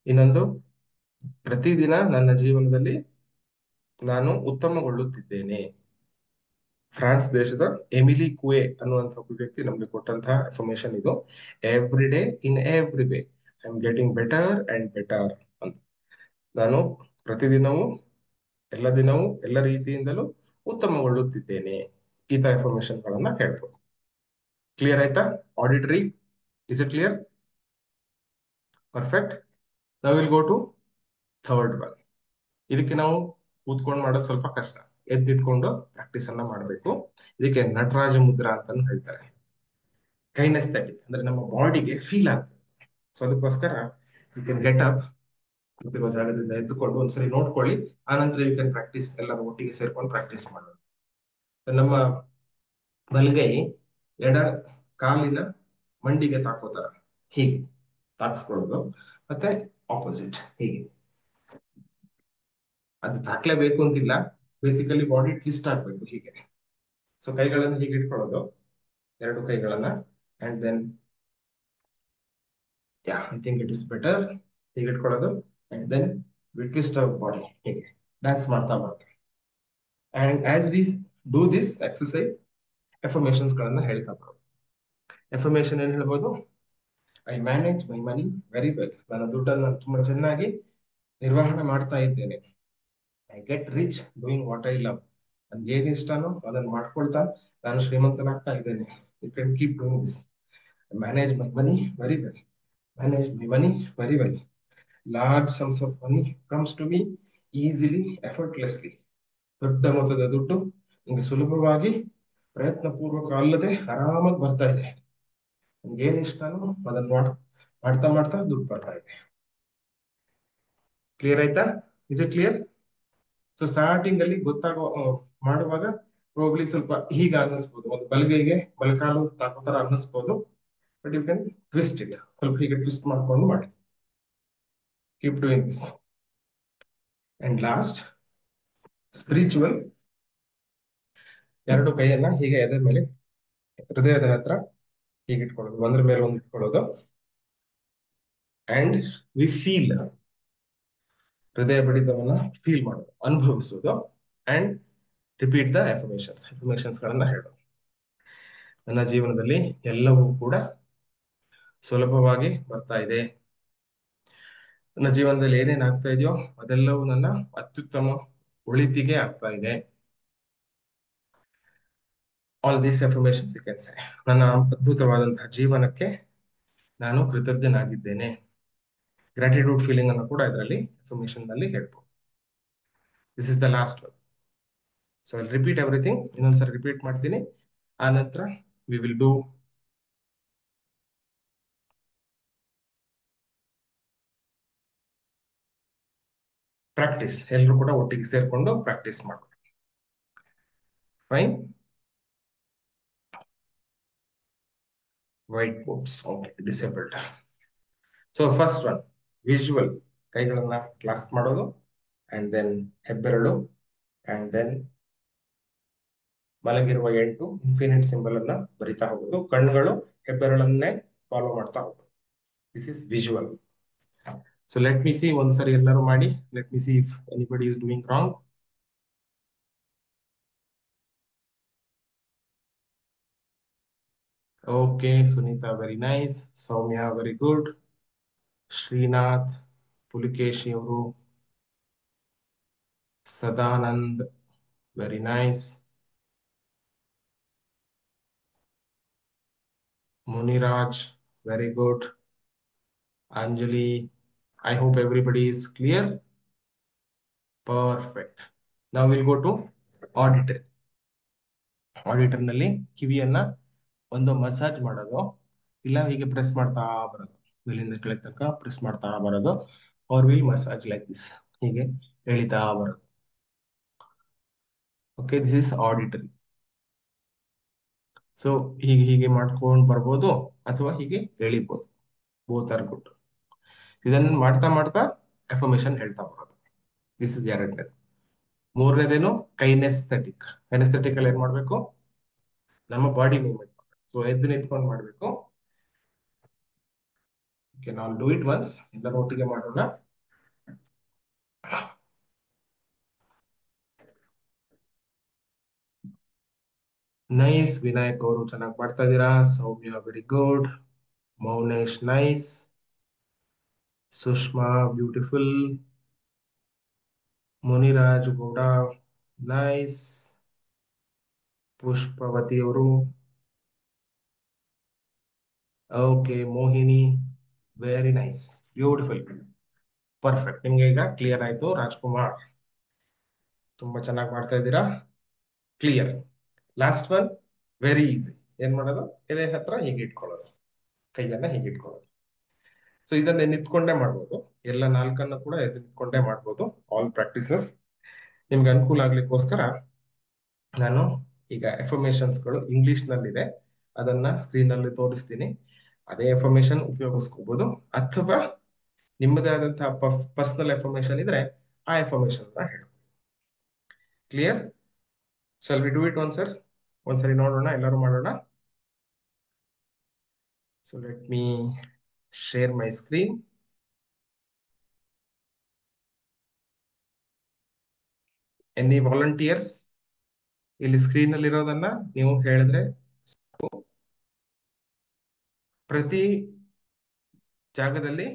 ಇನ್ನೊಂದು, ಪ್ರತಿದಿನ ನನ್ನ ಜೀವನದಲ್ಲಿ ನಾನು ಉತ್ತಮಗೊಳ್ಳುತ್ತಿದ್ದೇನೆ. ಫ್ರಾನ್ಸ್ ದೇಶದ ಎಮಿಲಿ ಕುವೆ ಅನ್ನುವಂಥ ಒಬ್ಬ ವ್ಯಕ್ತಿ ನಮ್ಗೆ ಕೊಟ್ಟಂತಹ ಇನ್ಫಾರ್ಮೇಶನ್ ಇದು. Every day in every way I am getting better and better ಅಂತ. ನಾನು ಪ್ರತಿದಿನವೂ, ಎಲ್ಲ ದಿನವೂ, ಎಲ್ಲ ರೀತಿಯಿಂದಲೂ ಉತ್ತಮಗೊಳ್ಳುತ್ತಿದ್ದೇನೆ. ಈ ತರ ಇನ್ಫಾರ್ಮೇಶನ್ ಗಳನ್ನ ಹೇಳ್ಬೋದು. ಕ್ಲಿಯರ್ ಆಯ್ತಾ? Auditory, is it clear? Perfect. ನಾವ್ will go to third one. ಇದಕ್ಕೆ ನಾವು ಕೂತ್ಕೊಂಡು ಮಾಡೋದು ಸ್ವಲ್ಪ ಕಷ್ಟ. ಎದ್ದಿಟ್ಕೊಂಡು ಪ್ರಾಕ್ಟೀಸ್ ಅನ್ನ ಮಾಡಬೇಕು. ಇದಕ್ಕೆ ನಟರಾಜ ಮುದ್ರಾ ಅಂತ ಹೇಳ್ತಾರೆ. ಕೈನೆಸ್ಥೆಟಿಕ್ ಅಂದ್ರೆ ನಮ್ಮ ಬಾಡಿಗೆ ಫೀಲ್ ಆಗ್ತದೆ. ಸೊ ಅದಕ್ಕೋಸ್ಕರ ಯು ಕ್ಯಾನ್ ಗೆಟ್ ಅಪ್, ಕೂತಿರೋ ಜಾಗದಿಂದ ಎದ್ದುಕೊಂಡು ಒಂದ್ಸರಿ ನೋಡ್ಕೊಳ್ಳಿ. ಆನಂತರ ಯು ಕ್ಯಾನ್ ಪ್ರಾಕ್ಟೀಸ್, ಎಲ್ಲರೂ ಒಟ್ಟಿಗೆ ಸೇರ್ಕೊಂಡು ಪ್ರಾಕ್ಟೀಸ್ ಮಾಡೋದು. ನಮ್ಮ ಬಲಗೈ ಎಡ ಕಾಲಿನ ಮಂಡಿಗೆ ತಾಕೋತಾರ, ಹೀಗೆ ತಾಕ್ಸ್ಕೊಳ್ಳೋದು. ಮತ್ತೆ ಆಪೋಸಿಟ್ ಹೀಗೆ, ಅದು ತಾಕ್ಲೇಬೇಕು ಅಂತಿಲ್ಲ, ಬೇಸಿಕಲಿ ಬಾಡಿ ಟ್ವಿಸ್ಟ್ ಆಗ್ಬೇಕು ಹೀಗೆ. ಸೊ ಕೈಗಳನ್ನು ಹೀಗೆ ಇಟ್ಕೊಳ್ಳೋದು, ಎರಡು ಕೈಗಳನ್ನ, and then yeah I think it is better. ಹೀಗೆ ಇಟ್ಕೊಳ್ಳೋದು, and then we twist our body, ಹೀಗೆ ಡ್ಯಾನ್ಸ್ ಮಾಡ್ತಾ ಬರ್ತೇವೆ. And as we do this exercise, affirmations ಗಳನ್ನ ಹೇಳ್ತಾ ಬರೋದು. ಎಫರ್ಮೇಶನ್ ಏನ್ ಹೇಳ್ಬೋದು? I manage my money very well. ನನ್ನ ದುಡ್ಡನ್ನು ತುಂಬಾ ಚೆನ್ನಾಗಿ ನಿರ್ವಹಣೆ ಮಾಡ್ತಾ ಇದ್ದೇನೆ. I get rich doing what I love. ನನ್ಗೆ ಏನ್ ಇಷ್ಟನೋ ಅದನ್ನ ಮಾಡ್ಕೊಳ್ತಾ ನಾನು ಶ್ರೀಮಂತನಾಗ್ತಾ ಇದ್ದೇನೆ. You can keep doing this. Manage my money very well. Manage my money very well. Large sums of money comes to me easily, effortlessly. ದೊಡ್ಡ ಮೊತ್ತದ ದುಡ್ಡು ನಿಮಗೆ ಸುಲಭವಾಗಿ, ಪ್ರಯತ್ನ ಪೂರ್ವಕ ಅಲ್ಲದೆ ಆರಾಮಾಗಿ ಬರ್ತಾ ಇದೆ. ನಿಮ್ಗೆ ಏನ್ ಇಷ್ಟನೋ ಅದನ್ನ ಮಾಡ್ತಾ ಮಾಡ್ತಾ ದುಡ್ಡು ಬರ್ತಾ ಇದೆ. ಕ್ಲಿಯರ್ ಆಯ್ತಾ? Is it clear? So starting ಅಲ್ಲಿ ಮಾಡುವಾಗ ಪ್ರಾಬ್ಲಿ ಸ್ವಲ್ಪ ಹೀಗೆ ಅನ್ನಿಸ್ಬೋದು, ಒಂದು ಬಲಗೈಗೆ ಬಲಕಾಲು ತಾಕೋ ತರ ಅನ್ನಿಸ್ಬೋದು. But you can twist it, ಸ್ವಲ್ಪ ಹೀಗೆ ಟ್ವಿಸ್ಟ್ ಮಾಡ್ಕೊಂಡು ಮಾಡಿ. Keep doing this. And last, spiritual. ಎರಡು ಕೈಯನ್ನ ಹೀಗೆ ಎದೆ ಮೇಲೆ, ಹೃದಯದ ಹತ್ರ ಹೀಗೆ ಇಟ್ಕೊಳ್ಳೋದು, ಒಂದ್ರ ಮೇಲೆ ಒಂದು ಇಟ್ಕೊಳ್ಳೋದು. ಅಂಡ್ ವಿ ಫೀಲ್, ಹೃದಯ ಬಡಿತವನ್ನ ಫೀಲ್ ಮಾಡೋದು, ಅನುಭವಿಸೋದು. ಅಂಡ್ ರಿಪೀಟ್ ದ ಎಫರ್ಮೇಶನ್ಸ್, ಎಫರ್ಮೇಶನ್ಸ್ ಗಳನ್ನ ಹೇಳೋದು. ನನ್ನ ಜೀವನದಲ್ಲಿ ಎಲ್ಲವೂ ಕೂಡ ಸುಲಭವಾಗಿ ಬರ್ತಾ ಇದೆ. ನನ್ನ ಜೀವನದಲ್ಲಿ ಏನೇನ್ ಆಗ್ತಾ ಇದೆಯೋ ಅದೆಲ್ಲವೂ ನನ್ನ ಅತ್ಯುತ್ತಮ ಒಳಿತಿಗೆ ಆಗ್ತಾ ಇದೆ. All these affirmations you can say. ನನ್ನ ಅದ್ಭುತವಾದಂತಹ ಜೀವನಕ್ಕೆ ನಾನು ಕೃತಜ್ಞನಾಗಿದ್ದೇನೆ. ಗ್ರಾಟಿಟ್ಯೂಡ್ ಫೀಲಿಂಗ್ ಅನ್ನು ಕೂಡ ಇದರಲ್ಲಿ ಎಫರ್ಮೇಶನ್ ನಲ್ಲಿ ಹೇಳ್ಬೋದು. This is the last one. So I repeat everything. ಇನ್ನೊಂದ್ಸರಿ ರಿಪೀಟ್ ಮಾಡ್ತೀನಿ, ಆ ನಂತರ ವಿ ವಿಲ್ ಡೂ ಪ್ರಾಕ್ಟೀಸ್. ಎಲ್ಲರೂ ಕೂಡ ಒಟ್ಟಿಗೆ ಸೇರ್ಕೊಂಡು ಪ್ರಾಕ್ಟೀಸ್ ಮಾಡೋಣ. Fine. Whiteboards okay disabled. So first one visual, ಕೈಗಳನ್ನ ಕ್ಲಾಸ್ಪ್ ಮಾಡೋದು ಅಂಡ್ ದೆನ್ ಹೆಬ್ಬೆರಳು ಅಂಡ್ ದೆನ್ ಮಲಗಿರುವ 8 ಇನ್ಫಿನಿಟ್ ಸಿಂಬಲ್ ಅನ್ನ ಬರಿತಾ ಹೋಗೋದು, ಕಣ್ಣುಗಳು ಹೆಬ್ಬೆರಳನ್ನೇ ಫಾಲೋ ಮಾಡ್ತಾ ಹೋಗೋದು. This is visual. So let me see, ಒಂದ್ಸರಿ ಎಲ್ಲರೂ ಮಾಡಿ. Let me see if anybody is doing wrong. Okay Sunita very nice, Soumya very good, Srinath, Pulakeshi ಅವರು, Sadanand very nice, Muniraj very good, Anjali. I hope everybody is clear. Perfect. Now we'll go to auditor. Auditor ನಲ್ಲಿ ಕಿವಿಯನ್ನ ಒಂದು massage ಮಾಡೋದು, ಇಲ್ಲ ಹೀಗೆ press ಮಾಡ್ತಾ ಬರೋದು, ಮೇಲಿಂದ ಕೆಳಗೆ ತನಕ ಪ್ರೆಸ್ ಮಾಡ್ತಾ ಬರೋದು, or we massage like this, ಹೀಗೆ ಎಳಿತಾ ಬರೋದು. Okay, this is auditory. So ಹೀಗೆ ಹೀಗೆ ಮಾಡ್ಕೊಂಡು ಬರ್ಬೋದು ಅಥವಾ ಹೀಗೆ ಎಳಿಬೋದು, ಬೋತ್ ಆರ್ ಗುಡ್. ಇದನ್ನ ಮಾಡ್ತಾ ಮಾಡ್ತಾ ಅಫರ್ಮೇಶನ್ ಹೇಳ್ತಾ ಬರೋದು. ದಿಸ್ ಇಸ್ ಎರಡನೇದು. ಮೂರನೇದೇನು ಕೈನೆಸ್ಥೆಟಿಕ್. ಕೈನೆಸ್ಥೆಟಿಕ್ ಅಲ್ಲಿ ಏನ್ ಮಾಡ್ಬೇಕು, ನಮ್ಮ ಬಾಡಿ ಮೂವ್ಮೆಂಟ್. ಸೊ ಎದ್ದು ನಿಂತ್ಕೊಂಡು ಮಾಡ್ಬೇಕು. ಓಕೆ ನಾವು ಡೂ ಇಟ್ ಒನ್ಸ್, ಎಲ್ಲರೂ ಒಟ್ಟಿಗೆ ಮಾಡೋಣ. ನೈಸ್, ವಿನಾಯಕ್ ಅವರು ಚೆನ್ನಾಗಿ ಮಾಡ್ತಾ ಇದ್ದೀರಾ, Soumya very good, Mounesh nice, Sushma beautiful, Muniraj Gowda nice, Pushpavathi ಅವರು okay, Mohini very nice, beautiful, perfect. ನಿಮ್ಗೆ ಈಗ ಕ್ಲಿಯರ್ ಆಯ್ತು. ರಾಜ್ಕುಮಾರ್ ತುಂಬಾ ಚೆನ್ನಾಗಿ ಮಾಡ್ತಾ ಇದ್ದೀರಾ, clear. Last one very easy. ಏನ್ ಮಾಡೋದು, ಎದೆ ಹತ್ರ ಹೀಗೆ ಇಟ್ಕೊಳ್ಳೋದು, ಕೈಯನ್ನ ಹೀಗೆ ಇಟ್ಕೊಳ್ಳೋದು. ಸೊ ಇದನ್ನ ನಿಂತ್ಕೊಂಡೇ ಮಾಡ್ಬೋದು, ಎಲ್ಲ ನಾಲ್ಕನ್ನು ಕೂಡ ಎದ್ದು ನಿಂತ್ಕೊಂಡೇ ಮಾಡ್ಬೋದು. ಆಲ್ ಪ್ರಾಕ್ಟೀಸಸ್ ನಿಮ್ಗೆ ಅನುಕೂಲ ಆಗ್ಲಿಕ್ಕೋಸ್ಕರ ನಾನು ಈಗ ಎಫರ್ಮೇಶನ್ಸ್ಗಳು ಇಂಗ್ಲಿಷ್ ನಲ್ಲಿದೆ, ಅದನ್ನ ಸ್ಕ್ರೀನ್ ನಲ್ಲಿ ತೋರಿಸ್ತೀನಿ. ಅದೇ ಎಫರ್ಮೇಶನ್ ಉಪಯೋಗಿಸ್ಕೋಬಹುದು, ಅಥವಾ ನಿಮ್ಮದೇ ಆದಂತಹ ಪರ್ಸನಲ್ ಎಫರ್ಮೇಶನ್ ಇದ್ರೆ ಆ ಎಫರ್ಮೇಶನ್ ಹೇಳಿ. Clear? Shall we do it one sir? ಒಂದ್ಸರಿ ನೋಡೋಣ, ಎಲ್ಲರೂ ಮಾಡೋಣ. So let me share my screen. Any volunteers? ಇಲ್ಲಿ ಸ್ಕ್ರೀನ್ ಅಲ್ಲಿ ಇರೋದನ್ನ ನೀವು ಹೇಳಿದ್ರೆ ಪ್ರತಿ ಜಾಗದಲ್ಲಿ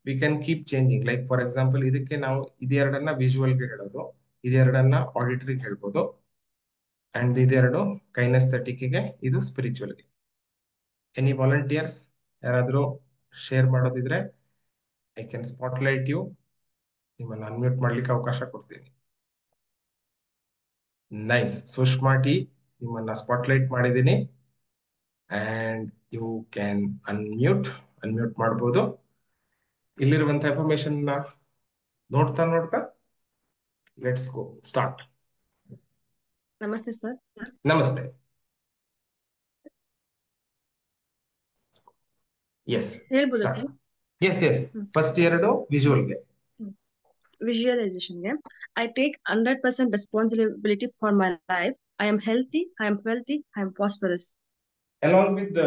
we can keep changing. Like for example, ಇದಕ್ಕೆ ನಾವು ಇದೆರಡನ್ನ ವಿಜುವಲ್ಗೆ ಹೇಳೋದು, ಇದೆರಡನ್ನ ಆಡಿಟರಿಗೆ ಹೇಳ್ಬೋದು, ಅಂಡ್ ಇದೆರಡು ಕೈನೆಸ್ಥೆಟಿಕ್ಗೆ, ಇದು ಸ್ಪಿರಿಚುವಲ್ಗೆ. ಎನಿ ವಾಲಂಟಿಯರ್ಸ್ ಯಾರಾದ್ರೂ ಶೇರ್ ಮಾಡೋದಿದ್ರೆ ಐ ಕ್ಯಾನ್ ಸ್ಪಾಟ್ಲೈಟ್ ಯು, ನಿಮ್ಮನ್ನು ಅನ್ಮ್ಯೂಟ್ ಮಾಡ್ಲಿಕ್ಕೆ ಅವಕಾಶ ಕೊಡ್ತೀನಿ. ನೈಸ್, ಸುಷ್ಮಾ ಟಿ, ನಿಮ್ಮನ್ನ ಸ್ಪಾಟ್ಲೈಟ್ ಮಾಡಿದ್ದೀನಿ ಅಂಡ್ ಯು ಕ್ಯಾನ್ ಅನ್ಮ್ಯೂಟ್ ಮಾಡ್ಬೋದು. ಇಲ್ಲಿರುವಂತ ಇನ್ಫಾರ್ಮೇಶನ್ ನೋಡ್ತಾ ನೋಡ್ತಾ ಲೆಟ್ಸ್ ಗೋ ಸ್ಟಾರ್ಟ್. ನಮಸ್ತೆ ಸರ್. ನಮಸ್ತೆ. ಎಸ್ ಹೇಳ್ಬೋದಾ ಸ್ಟಾರ್ಟ್. ಸರ್? ಎಸ್ ಫಸ್ಟ್ ಎರಡು ವಿಜುವಲ್ಗೆ. ವಿಜುವಲೈಸೇಷನ್ಗೆ I take 100% responsibility for my life. I am healthy, I am wealthy, I am prosperous. Along with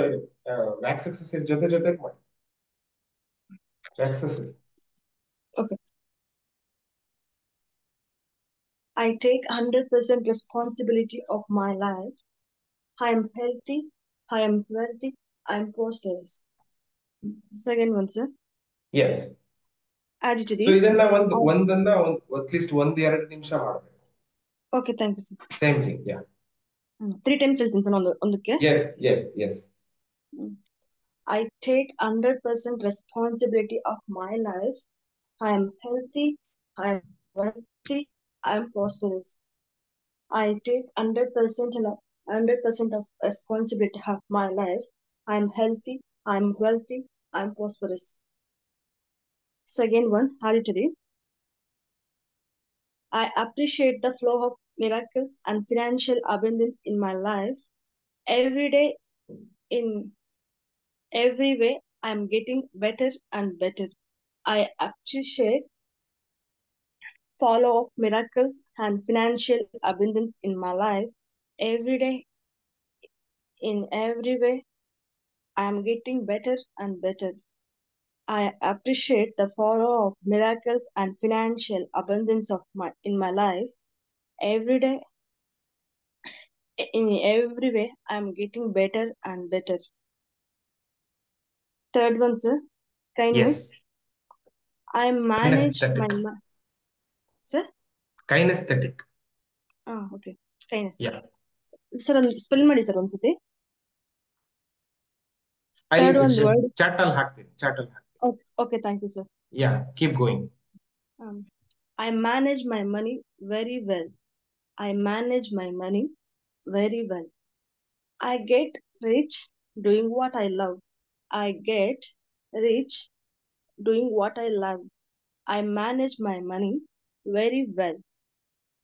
VAKS exercise ಜೊತೆ ಜೊತೆ ಮಾಡಿ. Exercise. Okay. I take 100% responsibility of my life. I am healthy, I am wealthy, I am prosperous. Second one, sir. Yes. Auditory. So ಇದನ್ನ ಒಂದನ್ನ at least 1-2 ನಿಮಿಷ ಮಾಡಬೇಕು. Okay, thank you, sir. Same thing. Yeah 3 times ಹೇಳ್ತೀನಿ sir ಒಂದಕ್ಕೆ. S. I take 100% responsibility of my life. I am healthy, I am wealthy, I am prosperous. I take 100% of responsibility of my life. I am healthy, I am wealthy, I am prosperous. Second one, auditory. I appreciate the flow of miracles and financial abundance in my life. Every day in Every way, I am getting better and better. I appreciate follow of miracles and financial abundance in my life. Every day, in every way, I am getting better and better. I appreciate the follow of miracles and financial abundance in my life. Every day, in every way, I am getting better and better. Third one, sir, kindness. Yes. I manage my Kinesthetic. sir. Kinesthetic. Okay, kindness. Yeah. Sir, spell ಮಾಡಿ sir ಒಂದ್ಸತಿ. I'll Third one word. chat ಅಲ್ಲಿ ಹಾಕ್ತೀನಿ. Okay, thank you, sir. Yeah, keep going. I manage my money very well. I manage my money very well. I get rich doing what I love. I get rich doing what I love. I manage my money very well.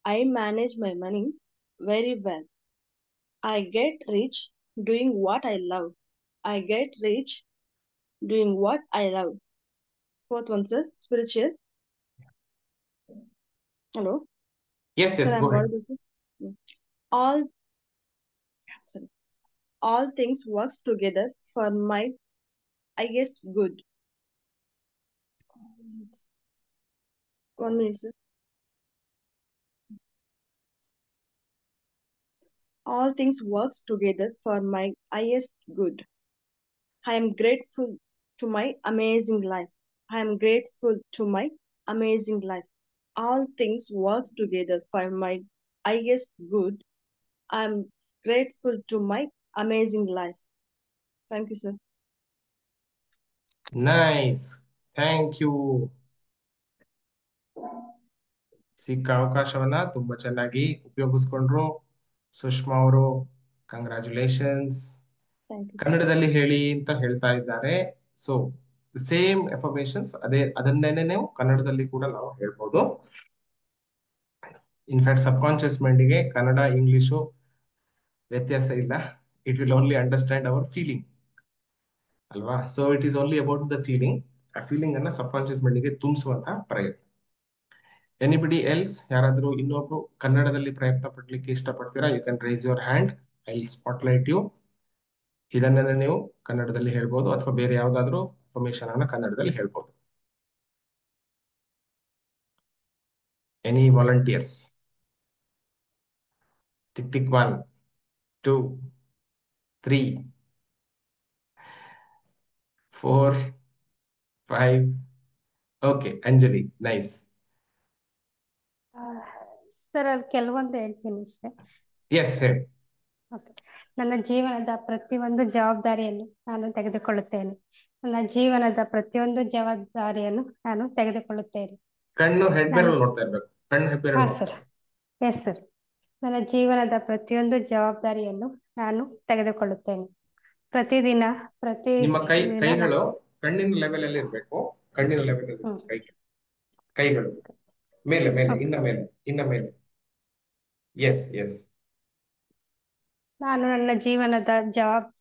I manage my money very well. I get rich doing what I love. I get rich doing what I love. Fourth one, sir, spiritual. Hello. Yes, Sir, I'm go ahead. audible, sir? All sorry. All things works together for my highest good. 1 minute, sir. All things works together for my highest good. I am grateful to my amazing life. I am grateful to my amazing life. All things works together for my highest good. I am grateful to my amazing life. Thank you, sir. Nice. Thank you. ಸಿಕ್ಕ ಅವಕಾಶವನ್ನ ತುಂಬಾ ಚೆನ್ನಾಗಿ ಉಪಯೋಗಿಸ್ಕೊಂಡ್ರು ಸುಷ್ಮಾ ಅವರು. Congratulations. Thank you, sir. ಕನ್ನಡದಲ್ಲಿ ಹೇಳಿ ಅಂತ ಹೇಳ್ತಾ ಇದ್ದಾರೆ. ಸೊ ಸೇಮ್ ಎಫರ್ಮೇಶನ್ಸ್ ಅದನ್ನೇನೆ ನಾವು ಕನ್ನಡದಲ್ಲಿ ಕೂಡ ನಾವು ಹೇಳ್ಬೋದು. ಇನ್ಫ್ಯಾಕ್ಟ್ ಸಬ್ ಕಾನ್ಶಿಯಸ್ ಮೈಂಡ್ಗೆ ಕನ್ನಡ ಇಂಗ್ಲಿಷು ವ್ಯತ್ಯಾಸ ಇಲ್ಲ. It will only understand our feeling ಅಲ್ವಾ. So it is only about the feeling. ಆ ಫೀಲಿಂಗ್ ಅನ್ನ ಸಬ್ ಕಾನ್ಶಿಯಸ್ ಮೈಂಡ್ಗೆ ತುಂಬಿಸುವಂತಹ ಪ್ರಯತ್ನ. ಎನಿಬಡಿ ಎಲ್ಸ್, ಯಾರಾದ್ರೂ ಇನ್ನೊಬ್ರು ಕನ್ನಡದಲ್ಲಿ ಪ್ರಯತ್ನ ಪಡ್ಲಿಕ್ಕೆ ಇಷ್ಟಪಡ್ತೀರಾ? You can raise your hand. I will spotlight you. ಇದನ್ನ ನೀವು ಕನ್ನಡದಲ್ಲಿ ಹೇಳ್ಬೋದು ಅಥವಾ ಬೇರೆ ಯಾವ್ದಾದ್ರು ಇನ್ಫಾರ್ಮೇಶನ್ ಅನ್ನ ಕನ್ನಡದಲ್ಲಿ ಹೇಳ್ಬೋದು. Any volunteers? Tick tick 1 2 3 4 5. Okay, Anjali, nice. Sir, ಅಲ್ಲಿ ಕೆಲವೊಂದು ಹೇಳ್ತೀನಿ ಅಷ್ಟೇ. ಎಸ್, ಹೇಳಿ. ಓಕೆ. ನನ್ನ ಜೀವನದ ಪ್ರತಿಯೊಂದು ಜವಾಬ್ದಾರಿಯನ್ನು ನಾನು ತೆಗೆದುಕೊಳ್ಳುತ್ತೇನೆ. ನನ್ನ ಜೀವನದ ಪ್ರತಿಯೊಂದು ಜವಾಬ್ದಾರಿಯನ್ನು ನಾನು ತೆಗೆದುಕೊಳ್ಳುತ್ತೇನೆ. ಕಣ್ಣು ಹೆಬ್ಬೆರಳು ನೋಡ್ತಾ ಇರ್ಬೇಕು. ಕಣ್ಣು ಹೆಬ್ಬೆರಳು. ಹಾ ಸರ್. Yes sir. ನನ್ನ ಜೀವನದ ಪ್ರತಿಯೊಂದು ಜವಾಬ್ದಾರಿಯನ್ನು ನಾನು ತೆಗೆದುಕೊಳ್ಳುತ್ತೇನೆ. ಪ್ರತಿದಿನ ನಿಮ್ಮ ಕೈಗಳು ಕಣ್ಣಿನ ಲೆವೆಲ್ ಅಲ್ಲಿ ಇರ್ಬೇಕು. ಕಣ್ಣಿನ ಲೆವೆಲ್ ಅಲ್ಲಿ ಕೈಗಳು ಮೇಲೆ ಮೇಲೆ ಇನ್ನ ಮೇಲೆ. Yes yes. ನಾನು ನನ್ನ ಜೀವನದ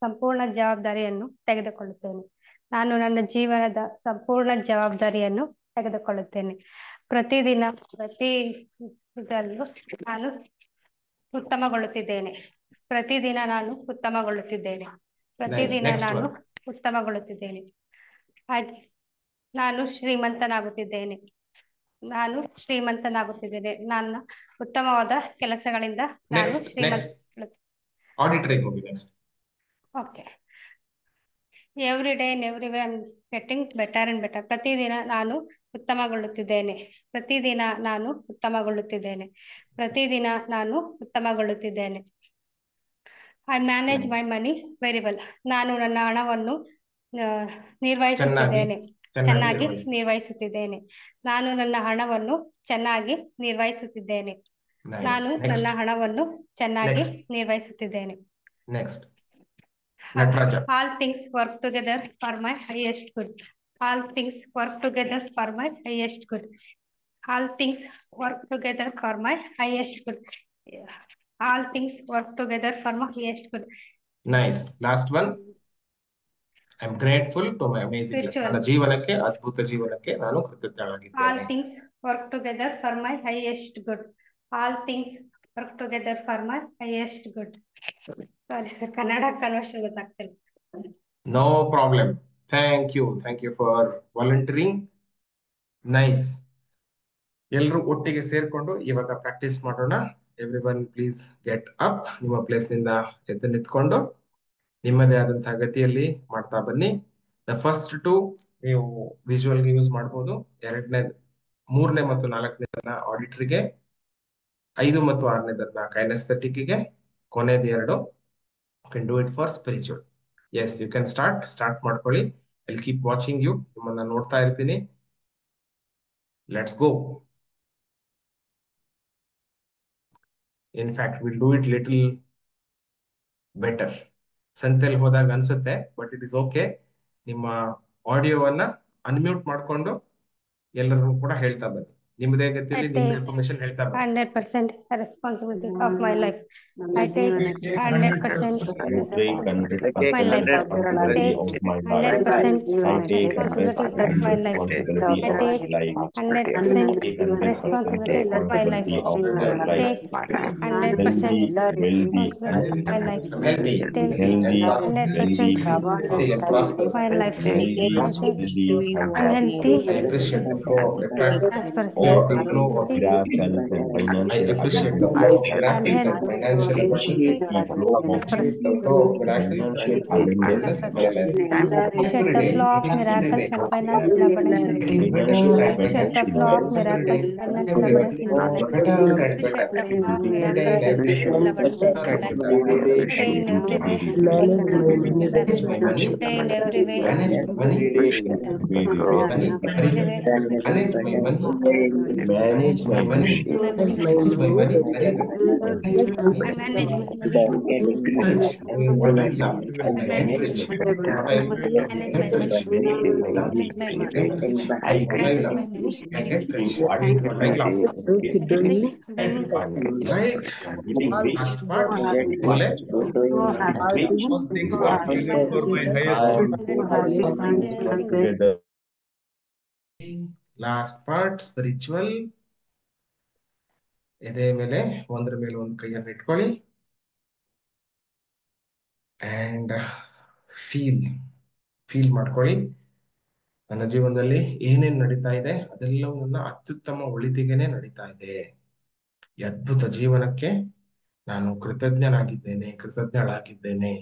ಸಂಪೂರ್ಣ ಜವಾಬ್ದಾರಿಯನ್ನು ತೆಗೆದುಕೊಳ್ಳುತ್ತೇನೆ. ನಾನು ನನ್ನ ಜೀವನದ ಸಂಪೂರ್ಣ ಜವಾಬ್ದಾರಿಯನ್ನು ತೆಗೆದುಕೊಳ್ಳುತ್ತೇನೆ. ಪ್ರತಿದಿನ ಇದರಲ್ಲೂ ನಾನು ಉತ್ತಮಗೊಳ್ಳುತ್ತಿದ್ದೇನೆ. ಪ್ರತಿದಿನ ನಾನು ಉತ್ತಮಗೊಳ್ಳುತ್ತಿದ್ದೇನೆ. ಪ್ರತಿದಿನ ನಾನು ಉತ್ತಮಗೊಳ್ಳುತ್ತಿದ್ದೇನೆ. ನಾನು ಶ್ರೀಮಂತನಾಗುತ್ತಿದ್ದೇನೆ. ನನ್ನ ಉತ್ತಮವಾದ ಕೆಲಸಗಳಿಂದ ನಾನು ಆಡಿಟರಿಗೆ ಹೋಗಿ. Next. Okay. Every day and every way I am getting better and better. ಪ್ರತಿದಿನ ನಾನು ಉತ್ತಮಗೊಳ್ಳುತ್ತಿದ್ದೇನೆ. ಪ್ರತಿದಿನ ನಾನು ಉತ್ತಮಗೊಳ್ಳುತ್ತಿದ್ದೇನೆ. ಪ್ರತಿದಿನ ನಾನು ಉತ್ತಮಗೊಳ್ಳುತ್ತಿದ್ದೇನೆ. I manage my money very well. ನಾನು ನನ್ನ ಹಣವನ್ನು ಚೆನ್ನಾಗಿ ನಿರ್ವಹಿಸುತ್ತಿದ್ದೇನೆ. ನಾನು ನನ್ನ ಹಣವನ್ನು ಚೆನ್ನಾಗಿ ನಿರ್ವಹಿಸುತ್ತಿದ್ದೇನೆ. ನಾನು ನನ್ನ ಹಣವನ್ನು ಚೆನ್ನಾಗಿ ನಿರ್ವಹಿಸುತ್ತಿದ್ದೇನೆ. Next. Nataraja. All things work together for my highest good. All things work together for my highest good. All things work together for my highest good. All things work together for my highest good. Nice. Last one. I am grateful to my amazing life. ನನ್ನ spiritual. ಜೀವನಕ್ಕೆ, ಅದ್ಭುತ ಜೀವನಕ್ಕೆ ನಾನು All ಕೃತಜ್ಞನಾಗಿದ್ದೇನೆ. things work together for my highest good. All things work together for my highest good. Sorry sir, Kannada conversion ಗೊತ್ತಾಗ್ತಿಲ್ಲ. No problem. Thank you for volunteering. Nice. ಎಲ್ಲರೂ ಒಟ್ಟಿಗೆ ಸೇರ್ಕೊಂಡು ಇವಾಗ ಪ್ರಾಕ್ಟೀಸ್ ಮಾಡೋಣ. Everyone please get up. ನಿಮ್ಮ place ನಿಂದ ಎದ್ದು ನಿಂತ್ಕೊಂಡು ನಿಮ್ಮದೇ ಆದಂತಹ ಗತಿಯಲ್ಲಿ ಮಾಡ್ತಾ ಬನ್ನಿ. ದ ಫಸ್ಟ್ ಟು ನೀವು ವಿಜುವಲ್ಗೆ ಯೂಸ್ ಮಾಡಬಹುದು. ಮೂರನೇ ಮತ್ತು ನಾಲ್ಕನೇದನ್ನ ಆಡಿಟರಿಗೆ, 5 ಮತ್ತು 6ನೇದನ್ನ ಕೈನೆಸ್ಥೆಟಿಕ್ಗೆ, ಕೊನೆಯದು 2 can do it for spiritual. Yes, you can start ಮಾಡ್ಕೊಳ್ಳಿ. I keep watching you. ನಿಮ್ಮನ್ನ ನೋಡ್ತಾ ಇರ್ತೀನಿ. Let's go. In fact will do it little better. ಸಂತೆಯಲ್ಲಿ ಹೋದಾಗ ಅನ್ಸುತ್ತೆ, ಬಟ್ ಇಟ್ ಇಸ್ ಓಕೆ. ನಿಮ್ಮ ಆಡಿಯೋವನ್ನ ಅನ್ಮ್ಯೂಟ್ ಮಾಡ್ಕೊಂಡು ಎಲ್ಲರೂ ಕೂಡ ಹೇಳ್ತಾ ಬನ್ನಿ. ನಿಮ್ಮದೇ I ಗತಿಯಲ್ಲಿ ನಿಮ್ಮ take ಇನ್ಫಾರ್ಮೇಶನ್ ಹೇಳ್ತಾ ಬನ್ನಿ. 100% responsibility of my life. I take 100% responsibility of my life. I take 100% responsibility of my life. I take 100% responsibility of my life. Take 100% responsibility of my life. Healthy, Take healthy, 100% healthy and prosperous. of my life. I take I unhealthy, appreciate the flow of prosperous. the flow of I appreciate the flow of miracles and financial abundance. The flow of miracles and abundance in my life. Appreciate the flow of miracles and financial abundance. Appreciate the flow of miracles, financial abundance in my life. Better and Appreciate the flow of better. Today miracles in and every financial abundance in my life. Today in every way, manage my money. today in every way, Manage my money. Money. Manage my money. Manage my money. Manage my money. I manage my money. Rich. What I love. I get rich. What I Manage my money. Manage my money. I love. I get rich. What I love. Get rich. Right. Last part. Ole. All things work together for my highest good. Last part, spiritual. ಎದೆ ಮೇಲೆ ಒಂದ್ರ ಮೇಲೆ ಒಂದು ಕೈಯನ್ನು ಇಟ್ಕೊಳ್ಳಿ. And feel ಮಾಡ್ಕೊಳ್ಳಿ. ನನ್ನ ಜೀವನದಲ್ಲಿ ಏನೇನ್ ನಡೀತಾ ಇದೆ ಅದೆಲ್ಲವೂ ನನ್ನ ಅತ್ಯುತ್ತಮ ಒಳಿತಿಗೆನೆ ನಡೀತಾ ಇದೆ. ಈ ಅದ್ಭುತ ಜೀವನಕ್ಕೆ ನಾನು ಕೃತಜ್ಞಳಾಗಿದ್ದೇನೆ.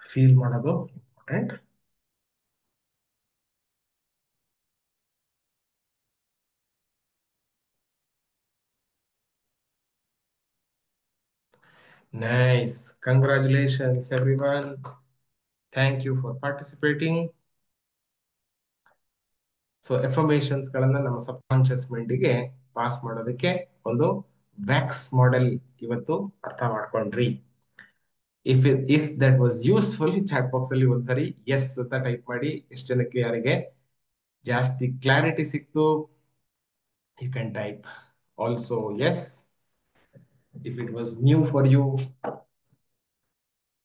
ಫೀಲ್ ಮಾಡೋದು important. Nice. Congratulations, everyone. Thank you for participating. So affirmations ಗಳನ್ನ ನಮ್ಮ ಸಬ್ ಕಾನ್ಶಿಯಸ್ ಮೈಂಡಿಗೆ ಪಾಸ್ ಮಾಡೋದಕ್ಕೆ ಒಂದು ವ್ಯಾಕ್ಸ್ ಮಾಡೆಲ್ ಇವತ್ತು ಅರ್ಥ ಮಾಡ್ಕೊಂಡ್ರಿ. If that was useful, chat box ಅಲ್ಲಿ ಒಂದ್ಸರಿ ಎಸ್ ಅಂತ ಟೈಪ್ ಮಾಡಿ. ಎಷ್ಟು ಜನಕ್ಕೆ ಯಾರಿಗೆ ಜಾಸ್ತಿ ಕ್ಲಾರಿಟಿ ಸಿಕ್ತು, you can type also yes if it was new for you.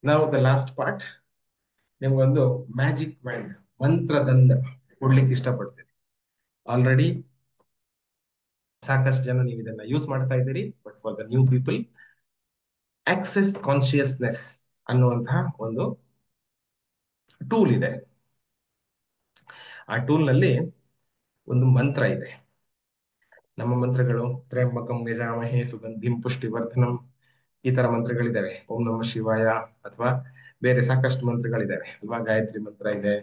Now the last part, ನಿಮ್ಗೊಂದು ಮ್ಯಾಜಿಕ್ ಮೈಂಡ್ ಮಂತ್ರದಂಡ ಕೊಡ್ಲಿಕ್ಕೆ ಇಷ್ಟಪಡ್ತೀನಿ. ಆಲ್ರೆಡಿ ಸಾಕಷ್ಟು ಜನ ನೀವು ಇದನ್ನ ಯೂಸ್ ಮಾಡ್ತಾ ಇದ್ದೀರಿ, but for the new people, access consciousness ಅನ್ನುವಂತಹ ಒಂದು ಟೂಲ್ ಇದೆ. ಆ ಟೂಲ್ ನಲ್ಲಿ ಒಂದು ಮಂತ್ರ ಇದೆ. ನಮ್ಮ ಮಂತ್ರಗಳು ತ್ರ್ಯಂಬಕಂ ಯಜಾಮಹೇ ಸುಗಂಧಿಂ ಪುಷ್ಟಿವರ್ಧನಂ, ಈ ತರ ಮಂತ್ರಗಳಿದ್ದಾವೆ. ಓಂ ನಮಃ ಶಿವಾಯ ಅಥವಾ ಬೇರೆ ಸಾಕಷ್ಟು ಮಂತ್ರಗಳಿದ್ದಾವೆ ಅಲ್ವಾ, ಗಾಯತ್ರಿ ಮಂತ್ರ ಇದೆ.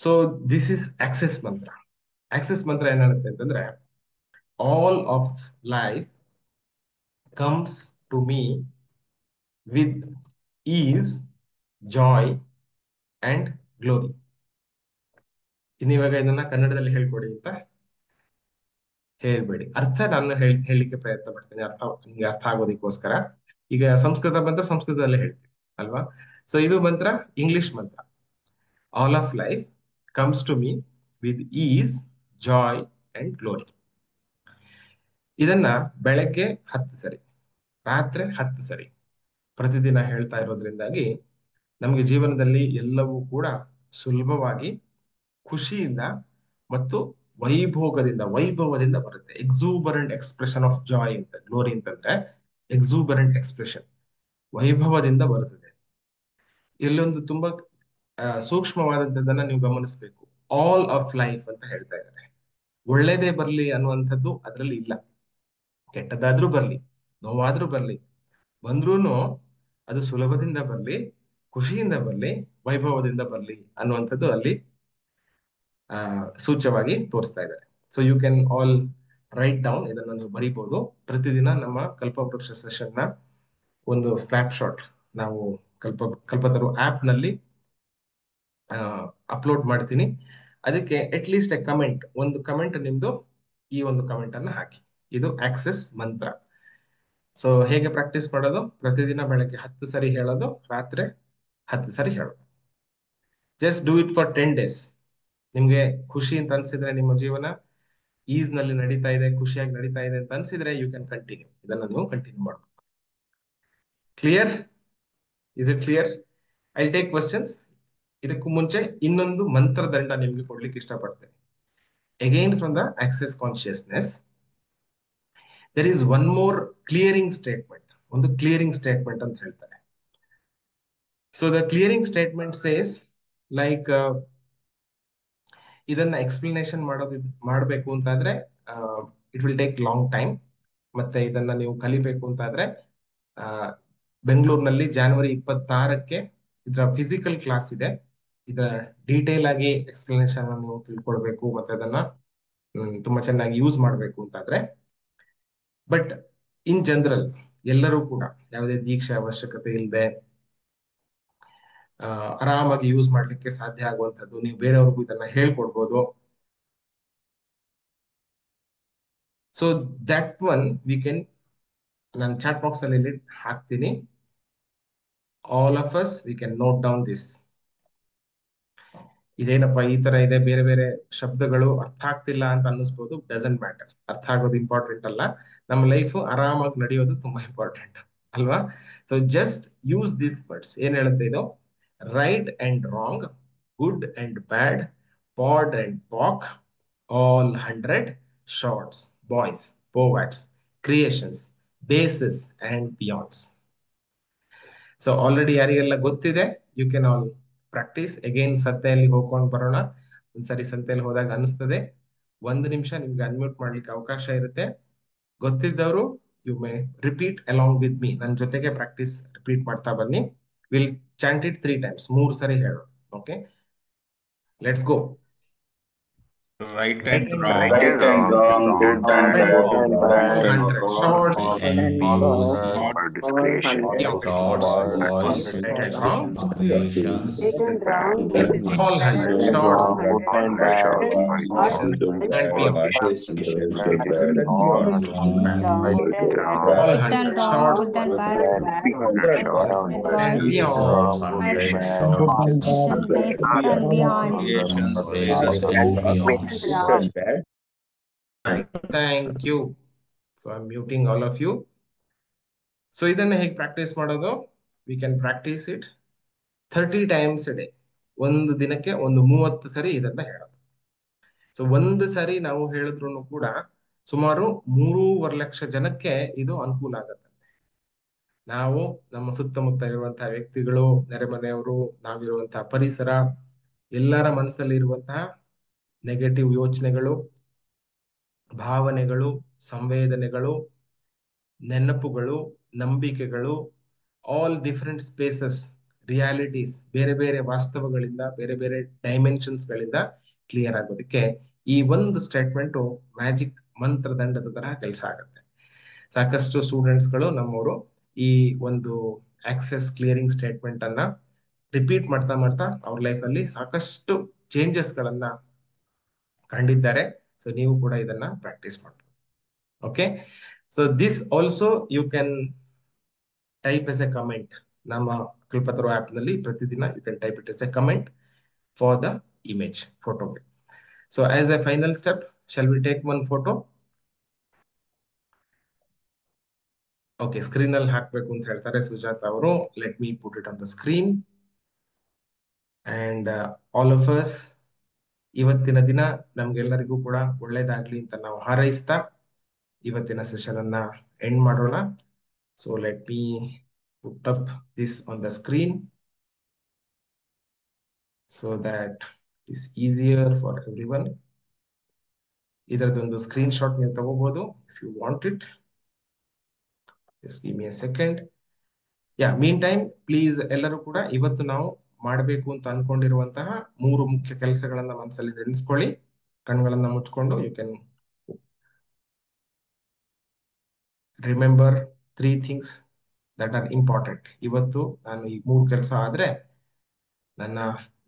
So this is access mantra. Access mantra ಏನಾಗುತ್ತೆ ಅಂತಂದ್ರೆ, all of life comes to me with ease, joy and glory. ಇನ್ನಿವಾಗ ಇದನ್ನ ಕನ್ನಡದಲ್ಲಿ ಹೇಳ್ಕೊಡಿ ಅಂತ ಹೇಳ್ಬೇಡಿ, ಅರ್ಥ ನಾನು ಹೇಳಲಿಕ್ಕೆ ಪ್ರಯತ್ನ ಪಡ್ತೀನಿ, ನಿಮ್ಗೆ ಅರ್ಥ ಆಗೋದಕ್ಕೋಸ್ಕರ. ಈಗ ಸಂಸ್ಕೃತ ಬಂತ ಸಂಸ್ಕೃತದಲ್ಲೇ ಹೇಳ್ತೀನಿ ಅಲ್ವಾ. ಸೊ ಇದು ಮಂತ್ರ ಇಂಗ್ಲಿಷ್ ಮಂತ್ರ. All of life comes to me with ease, joy and glory. ಇದನ್ನ ಬೆಳಗ್ಗೆ 10 ಸರಿ, ರಾತ್ರಿ 10 ಸರಿ, ಪ್ರತಿದಿನ ಹೇಳ್ತಾ ಇರೋದ್ರಿಂದಾಗಿ ನಮಗೆ ಜೀವನದಲ್ಲಿ ಎಲ್ಲವೂ ಕೂಡ ಸುಲಭವಾಗಿ ಖುಷಿಯಿಂದ ಮತ್ತು ವೈಭವದಿಂದ ಬರುತ್ತೆ. ಎಕ್ಸೂಬರೆಂಟ್ ಎಕ್ಸ್ಪ್ರೆಷನ್ ಆಫ್ ಜಾಯ್ ಅಂತ, ಗ್ಲೋರಿ ಅಂತಂದ್ರೆ ಎಕ್ಸೂಬರೆಂಟ್ ಎಕ್ಸ್ಪ್ರೆಷನ್, ವೈಭವದಿಂದ ಬರುತ್ತದೆ. ಇಲ್ಲೊಂದು ತುಂಬಾ ಸೂಕ್ಷ್ಮವಾದದ್ದನ್ನ ನೀವು ಗಮನಿಸಬೇಕು. ಆಲ್ ಆಫ್ ಲೈಫ್ ಅಂತ ಹೇಳ್ತಾ ಇದ್ದಾರೆ. ಒಳ್ಳೇದೇ ಬರ್ಲಿ ಅನ್ನುವಂಥದ್ದು ಅದರಲ್ಲಿ ಇಲ್ಲ. ಕೆಟ್ಟದಾದ್ರೂ ಬರ್ಲಿ, ನೋವಾದ್ರೂ ಬರ್ಲಿ, ಬಂದ್ರೂನು ಅದು ಸುಲಭದಿಂದ ಬರ್ಲಿ, ಖುಷಿಯಿಂದ ಬರ್ಲಿ, ವೈಭವದಿಂದ ಬರ್ಲಿ ಅನ್ನುವಂಥದ್ದು ಅಲ್ಲಿ ಸೂಚ್ಯವಾಗಿ ತೋರಿಸ್ತಾ ಇದ್ದಾರೆ. So you can all write down, ಇದನ್ನು ನೀವು ಬರೀಬಹುದು. ಪ್ರತಿದಿನ ನಮ್ಮ ಕಲ್ಪವೃಕ್ಷ ಸೆಷನ್ ನ ಒಂದು ಸ್ನ್ಯಾಪ್ ಶಾಟ್ ನಾವು ಕಲ್ಪತರು ಆಪ್ ನಲ್ಲಿ ಅಪ್ಲೋಡ್ ಮಾಡ್ತೀನಿ. ಅದಕ್ಕೆ ಅಟ್ ಲೀಸ್ಟ್ ಒಂದು ಕಮೆಂಟ್ ನಿಮ್ದು ಈ ಒಂದು ಕಮೆಂಟ್ ಅನ್ನ ಹಾಕಿ. ಇದು ಆಕ್ಸೆಸ್ ಮಂತ್ರ. ಸೊ ಹೇಗೆ ಪ್ರಾಕ್ಟೀಸ್ ಮಾಡೋದು? ಪ್ರತಿದಿನ ಬೆಳಗ್ಗೆ 10 ಸರಿ ಹೇಳೋದು, ರಾತ್ರಿ 10 ಸರಿ ಹೇಳೋದು. Just do it for 10 days. ನಿಮ್ಗೆ ಖುಷಿ ಅಂತ ಅನ್ಸಿದ್ರೆ, ನಿಮ್ಮ ಜೀವನ ಈಸ್ ನಲ್ಲಿ ನಡೀತಾ ಇದೆ, ಖುಷಿಯಾಗಿ ನಡೀತಾ ಇದೆ ಅಂತ ಅನ್ಸಿದ್ರೆ, ಯು ಕ್ಯಾನ್ ಕಂಟಿನ್ಯೂ. ಇದನ್ನ ನೀವು ಕಂಟಿನ್ಯೂ ಮಾಡಬಹುದು. Clear? Is it clear? I take questions. ಇದಕ್ಕೂ ಮುಂಚೆ ಇನ್ನೊಂದು ಮಂತ್ರದಂಡ ನಿಮ್ಗೆ ಕೊಡ್ಲಿಕ್ಕೆ ಇಷ್ಟಪಡ್ತೇನೆ. Again from the access consciousness, there is one more clearing statement. ಒಂದು ಕ್ಲಿಯರಿಂಗ್ ಸ್ಟೇಟ್ಮೆಂಟ್ ಅಂತ ಹೇಳ್ತಾರೆ. So the clearing statement says like, ಇದನ್ನ ಎಕ್ಸ್ಪ್ಲನೇಷನ್ ಮಾಡಬೇಕು ಅಂತಾದ್ರೆ it will take long time. ಮತ್ತೆ ಇದನ್ನ ನೀವು ಕಲಿಬೇಕು ಅಂತಾದ್ರೆ ಬೆಂಗಳೂರಿನಲ್ಲಿ January 26ಕ್ಕೆ ಇದರ ಫಿಸಿಕಲ್ ಕ್ಲಾಸ್ ಇದೆ. ಇದರ ಡೀಟೇಲ್ ಆಗಿ ಎಕ್ಸ್ಪ್ಲನೇಷನ್ ನೀವು ತಿಳ್ಕೊಳ್ಬೇಕು, ಮತ್ತೆ ಅದನ್ನ ತುಂಬಾ ಚೆನ್ನಾಗಿ ಯೂಸ್ ಮಾಡಬೇಕು ಅಂತಾದ್ರೆ. ಬಟ್ ಇನ್ ಜನರಲ್ ಎಲ್ಲರೂ ಕೂಡ ಯಾವುದೇ ದೀಕ್ಷೆ ಅವಶ್ಯಕತೆ ಇಲ್ಲದೆ ಆರಾಮಾಗಿ ಯೂಸ್ ಮಾಡ್ಲಿಕ್ಕೆ ಸಾಧ್ಯ ಆಗುವಂತದ್ದು. ನೀವು ಬೇರೆಯವ್ರಿಗೂ ಇದನ್ನ ಹೇಳ್ಕೊಡ್ಬೋದು. So that one we can, ನಾನು ಚಾಟ್ ಬಾಕ್ಸ್ ಅಲ್ಲಿ ಹಾಕ್ತೀನಿ. All of us we can note down this. ಇದೇನಪ್ಪ ಈ ತರ ಇದೆ, ಬೇರೆ ಬೇರೆ ಶಬ್ದಗಳು ಅರ್ಥ ಆಗ್ತಿಲ್ಲ ಅಂತ ಅನ್ನಿಸ್ಬೋದು. Doesn't matter. ಅರ್ಥ ಆಗೋದು ಇಂಪಾರ್ಟೆಂಟ್ ಅಲ್ಲ. ನಮ್ಮ ಲೈಫ್ ಆರಾಮಾಗಿ ನಡೆಯೋದು ತುಂಬಾ ಇಂಪಾರ್ಟೆಂಟ್ ಅಲ್ವಾ? So just use this words. ಏನ್ ಹೇಳುತ್ತೆ ಇದು? Right and wrong, good and bad, POD and POC, all 100, shorts, boys, poets, creations, bases and beyonds. So already ಯಾರಿಗೆಲ್ಲ ಗೊತ್ತಿದೆ, you can all practice. Again ಸಂತೆಯಲ್ಲಿ ಹೋಗ್ಕೊಂಡು ಬರೋಣ. ಒಂದ್ಸರಿ ಸಂತೆಯಲ್ಲಿ ಹೋದಾಗ ಅನಿಸ್ತದೆ. 1 ನಿಮಿಷ ನಿಮ್ಗೆ ಅನ್ಮ್ಯೂಟ್ ಮಾಡ್ಲಿಕ್ಕೆ ಅವಕಾಶ ಇರುತ್ತೆ. ಗೊತ್ತಿದ್ದವರು you may repeat along with me. ನನ್ನ ಜೊತೆಗೆ ಪ್ರಾಕ್ಟೀಸ್ ರಿಪೀಟ್ ಮಾಡ್ತಾ ಬನ್ನಿ. Will chant it 3 times. 3 ಸರಿ ಹೇಳೋಣ. Okay, let's go. Right Right and and wrong, wrong, good and bad, all 100, shorts, NPOC, thoughts, voice, right and wrong, creations, all 100, shorts, creations, and beyond. All 100, shorts, and beyond. creations, bases, and beyonds. Thank you. So I'm muting all of you. So ಇದನ್ನ ಹೇಗೆ practice ಮಾಡೋದು? We can practice it 30 times a day. ಒಂದು ದಿನಕ್ಕೆ ಒಂದು 30 ಸರಿ ಇದನ್ನ ಹೇಳೋದು. So ಒಂದು ಸರಿ ನಾವು ಹೇಳಿದ್ರು ಕೂಡ ಸುಮಾರು 3.5 ಲಕ್ಷ ಜನಕ್ಕೆ ಇದು ಅನುಕೂಲ ಆಗತ್ತೆ. ನಾವು, ನಮ್ಮ ಸುತ್ತಮುತ್ತ ಇರುವಂತಹ ವ್ಯಕ್ತಿಗಳು, ನೆರೆಮನೆಯವರು, ನಾವಿರುವಂತಹ ಪರಿಸರ, ಎಲ್ಲರ ಮನಸ್ಸಲ್ಲಿ ಇರುವಂತಹ ನೆಗೆಟಿವ್ ಯೋಚನೆಗಳು, ಭಾವನೆಗಳು, ಸಂವೇದನೆಗಳು, ನೆನಪುಗಳು, ನಂಬಿಕೆಗಳು, ಆಲ್ ಡಿಫರೆಂಟ್ ಸ್ಪೇಸಸ್, ರಿಯಾಲಿಟೀಸ್, ಬೇರೆ ಬೇರೆ ವಾಸ್ತವಗಳಿಂದ, ಬೇರೆ ಬೇರೆ ಡೈಮೆನ್ಷನ್ಸ್ ಗಳಿಂದ ಕ್ಲಿಯರ್ ಆಗೋದಕ್ಕೆ ಈ ಒಂದು ಸ್ಟೇಟ್ಮೆಂಟ್ ಮ್ಯಾಜಿಕ್ ಮಂತ್ರದಂಡದ ತರಹ ಕೆಲಸ ಆಗುತ್ತೆ. ಸಾಕಷ್ಟು ಸ್ಟೂಡೆಂಟ್ಸ್ ಗಳು ನಮ್ಮವರು ಈ ಒಂದು ಆಕ್ಸೆಸ್ ಕ್ಲಿಯರಿಂಗ್ ಸ್ಟೇಟ್ಮೆಂಟ್ ಅನ್ನ ರಿಪೀಟ್ ಮಾಡ್ತಾ ಮಾಡ್ತಾ ಅವ್ರ ಲೈಫ್ ಅಲ್ಲಿ ಸಾಕಷ್ಟು ಚೇಂಜಸ್ ಗಳನ್ನ ಕಂಡಿದ್ದಾರೆ. ಸೊ ನೀವು ಕೂಡ ಇದನ್ನ ಪ್ರಾಕ್ಟೀಸ್ ಮಾಡಬಹುದು. Okay, so this also you can type as a comment. ನಮ್ಮ ಕಲ್ಪತರು ಆಪ್ ನಲ್ಲಿ ಪ್ರತಿದಿನ you can type it as a comment for the image, ಫೋಟೋಗೆ. So as a final step, shall we take one photo? Okay, screen ಅಲ್ಲಿ ಹಾಕ್ಬೇಕು ಅಂತ ಹೇಳ್ತಾರೆ ಸುಜಾತ ಅವರು. Let me put it on the screen. And all of us, ಇವತ್ತಿನ ದಿನ ನಮ್ಗೆಲ್ಲರಿಗೂ ಕೂಡ ಒಳ್ಳೇದಾಗ್ಲಿ ಅಂತ ನಾವು ಹಾರೈಸ್ತಾ ಇವತ್ತಿನ ಸೆಷನ್ ಅನ್ನ ಎಂಡ್ ಮಾಡೋಣ. So let me put up this on the screen so that it is easier for everyone. ಇದರದೊಂದು ಸ್ಕ್ರೀನ್ ಶಾಟ್ ನೀವು ತಗೋಬಹುದು if you want it. Just give me a second. Mean time please ಎಲ್ಲರೂ ಕೂಡ ಇವತ್ತು ನಾವು ಮಾಡಬೇಕು ಅಂತ ಅನ್ಕೊಂಡಿರುವಂತಹ 3 ಮುಖ್ಯ ಕೆಲಸಗಳನ್ನ ಮನಸ್ಸಲ್ಲಿ ನೆನೆಸ್ಕೊಳ್ಳಿ. ಕಣ್ಗಳನ್ನ ಮುಚ್ಕೊಂಡು you can remember 3 things that are important. ಇವತ್ತು ನಾನು ಈ 3 ಕೆಲಸ ಆದ್ರೆ ನನ್ನ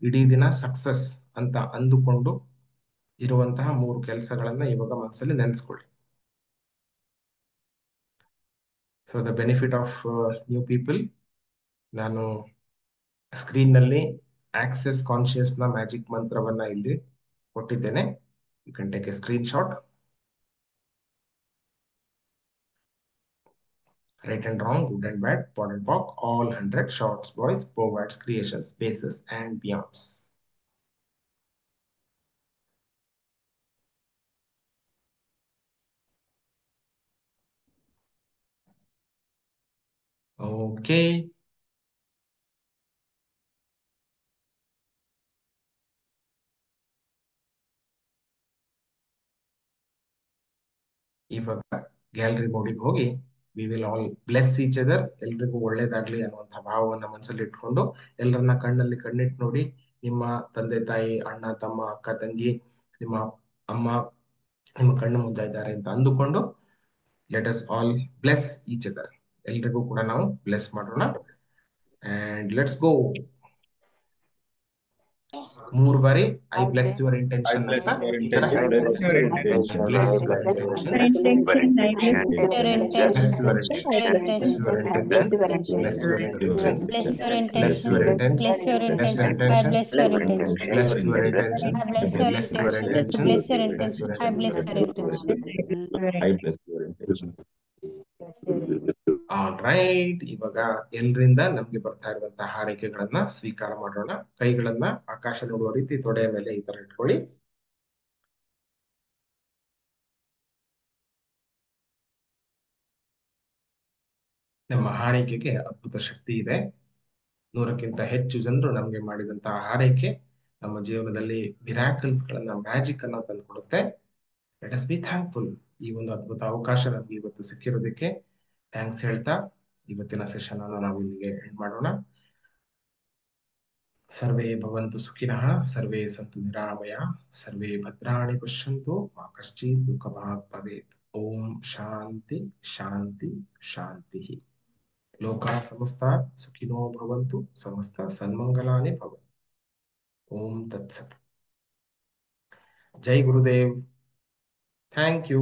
ಇಡೀ ದಿನ ಸಕ್ಸಸ್ ಅಂತ ಅಂದುಕೊಂಡು ಇರುವಂತಹ 3 ಕೆಲಸಗಳನ್ನ ಇವಾಗ ಮನಸ್ಸಲ್ಲಿ ನೆನೆಸ್ಕೊಳ್ಳಿ. So the benefit of new people, ನಾನು ಸ್ಕ್ರೀನ್ ನಲ್ಲಿ ಆಕ್ಸೆಸ್ ಕಾನ್ಶಿಯಸ್ ನ ಮ್ಯಾಜಿಕ್ ಮಂತ್ರವನ್ನ ಇಲ್ಲಿ ಕೊಟ್ಟಿದ್ದೇನೆ. You can take a screenshot. Right and wrong, good and bad, pod and poc, all 100 shorts, boys, poets, creations, spaces, and beyonds. Okay. ಇವಾಗ gallery ಮೋಡಿಗೆ ಹೋಗಿ we will all bless each other. ಎಲ್ರಿಗೂ ಒಳ್ಳೇದಾಗ್ಲಿ ಅನ್ನುವಂಥ ಭಾವವನ್ನ ಮನಸ್ಸಲ್ಲಿ ಇಟ್ಕೊಂಡು ಎಲ್ಲರನ್ನ ಕಣ್ಣಲ್ಲಿ ಕಣ್ಣಿಟ್ಟು ನೋಡಿ. ನಿಮ್ಮ ತಂದೆ ತಾಯಿ, ಅಣ್ಣ ತಮ್ಮ, ಅಕ್ಕ ತಂಗಿ, ನಿಮ್ಮ ಅಮ್ಮ ನಿಮ್ಮ ಕಣ್ಣು ಮುಂದೆ ಇದ್ದಾರೆ ಅಂತ ಅಂದುಕೊಂಡು let us all bless each other. ಎಲ್ರಿಗೂ ಕೂಡ ನಾವು ಬ್ಲೆಸ್ ಮಾಡೋಣ. And let's go. 3 ಬಾರಿ ಐ ಬ್ಲೆಸ್ ಯುವರ್ ಇಂಟೆನ್ಷನ್ ಅಂತ ಈ ತರ Bless your intention. Bless your intentions, bless your intentions, bless your intentions, bless your intentions, bless your intentions, bless your intentions, bless your intentions, bless your intentions, bless your intentions. All right, ಇವಾಗ ಎಲ್ರಿಂದ ನಮ್ಗೆ ಬರ್ತಾ ಇರುವಂತಹ ಹಾರೈಕೆಗಳನ್ನ ಸ್ವೀಕಾರ ಮಾಡೋಣ. ಕೈಗಳನ್ನ ಆಕಾಶ ನೋಡುವ ರೀತಿ ತೊಡೆಯ ಮೇಲೆ ಈ ತರ ಇಟ್ಕೊಳ್ಳಿ. ನಮ್ಮ ಹಾರೈಕೆಗೆ ಅದ್ಭುತ ಶಕ್ತಿ ಇದೆ. 100ಕ್ಕಿಂತ ಹೆಚ್ಚು ಜನರು ನಮ್ಗೆ ಮಾಡಿದಂತಹ ಹಾರೈಕೆ ನಮ್ಮ ಜೀವನದಲ್ಲಿ ಮಿರಾಕಲ್ಸ್ ಗಳನ್ನ, ಮ್ಯಾಜಿಕ್ ಅನ್ನ ತಂದುಕೊಡುತ್ತೆ. Let us be thankful. ಈ ಒಂದು ಅದ್ಭುತ ಅವಕಾಶ ನಮ್ಗೆ ಇವತ್ತು ಸಿಕ್ಕಿರೋದಕ್ಕೆ ಥ್ಯಾಂಕ್ಸ್ ಹೇಳ್ತಾ ಇವತ್ತಿನ ಸೆಷನ್ ಅನ್ನು ನಾವು ಇಲ್ಲಿಗೆ ಎಂಡ್ ಮಾಡೋಣ. ಸರ್ವೇ ಭವಂತು ಸುಖಿನಃ, ಸರ್ವೇ ಸಂತು ನಿರಾಮಯ, ಸರ್ವೇ ಭದ್ರಾಣಿ ಪಶ್ಯಂತು, ಮಾ ಕಶ್ಚಿತ್ ದುಃಖಭಾಗ್ ಭವೇತ್. ಓಂ ಶಾಂತಿ ಶಾಂತಿ ಶಾಂತಿ. ಲೋಕಾ ಸಮಸ್ತ ಸುಖಿನೋ ಭವಂತು, ಸಮಸ್ತ ಸನ್ಮಂಗಲಾನಿ ಭವಂತು. ಓಂ ತತ್ಸತ್. ಜೈ ಗುರುದೇವ್. Thank you.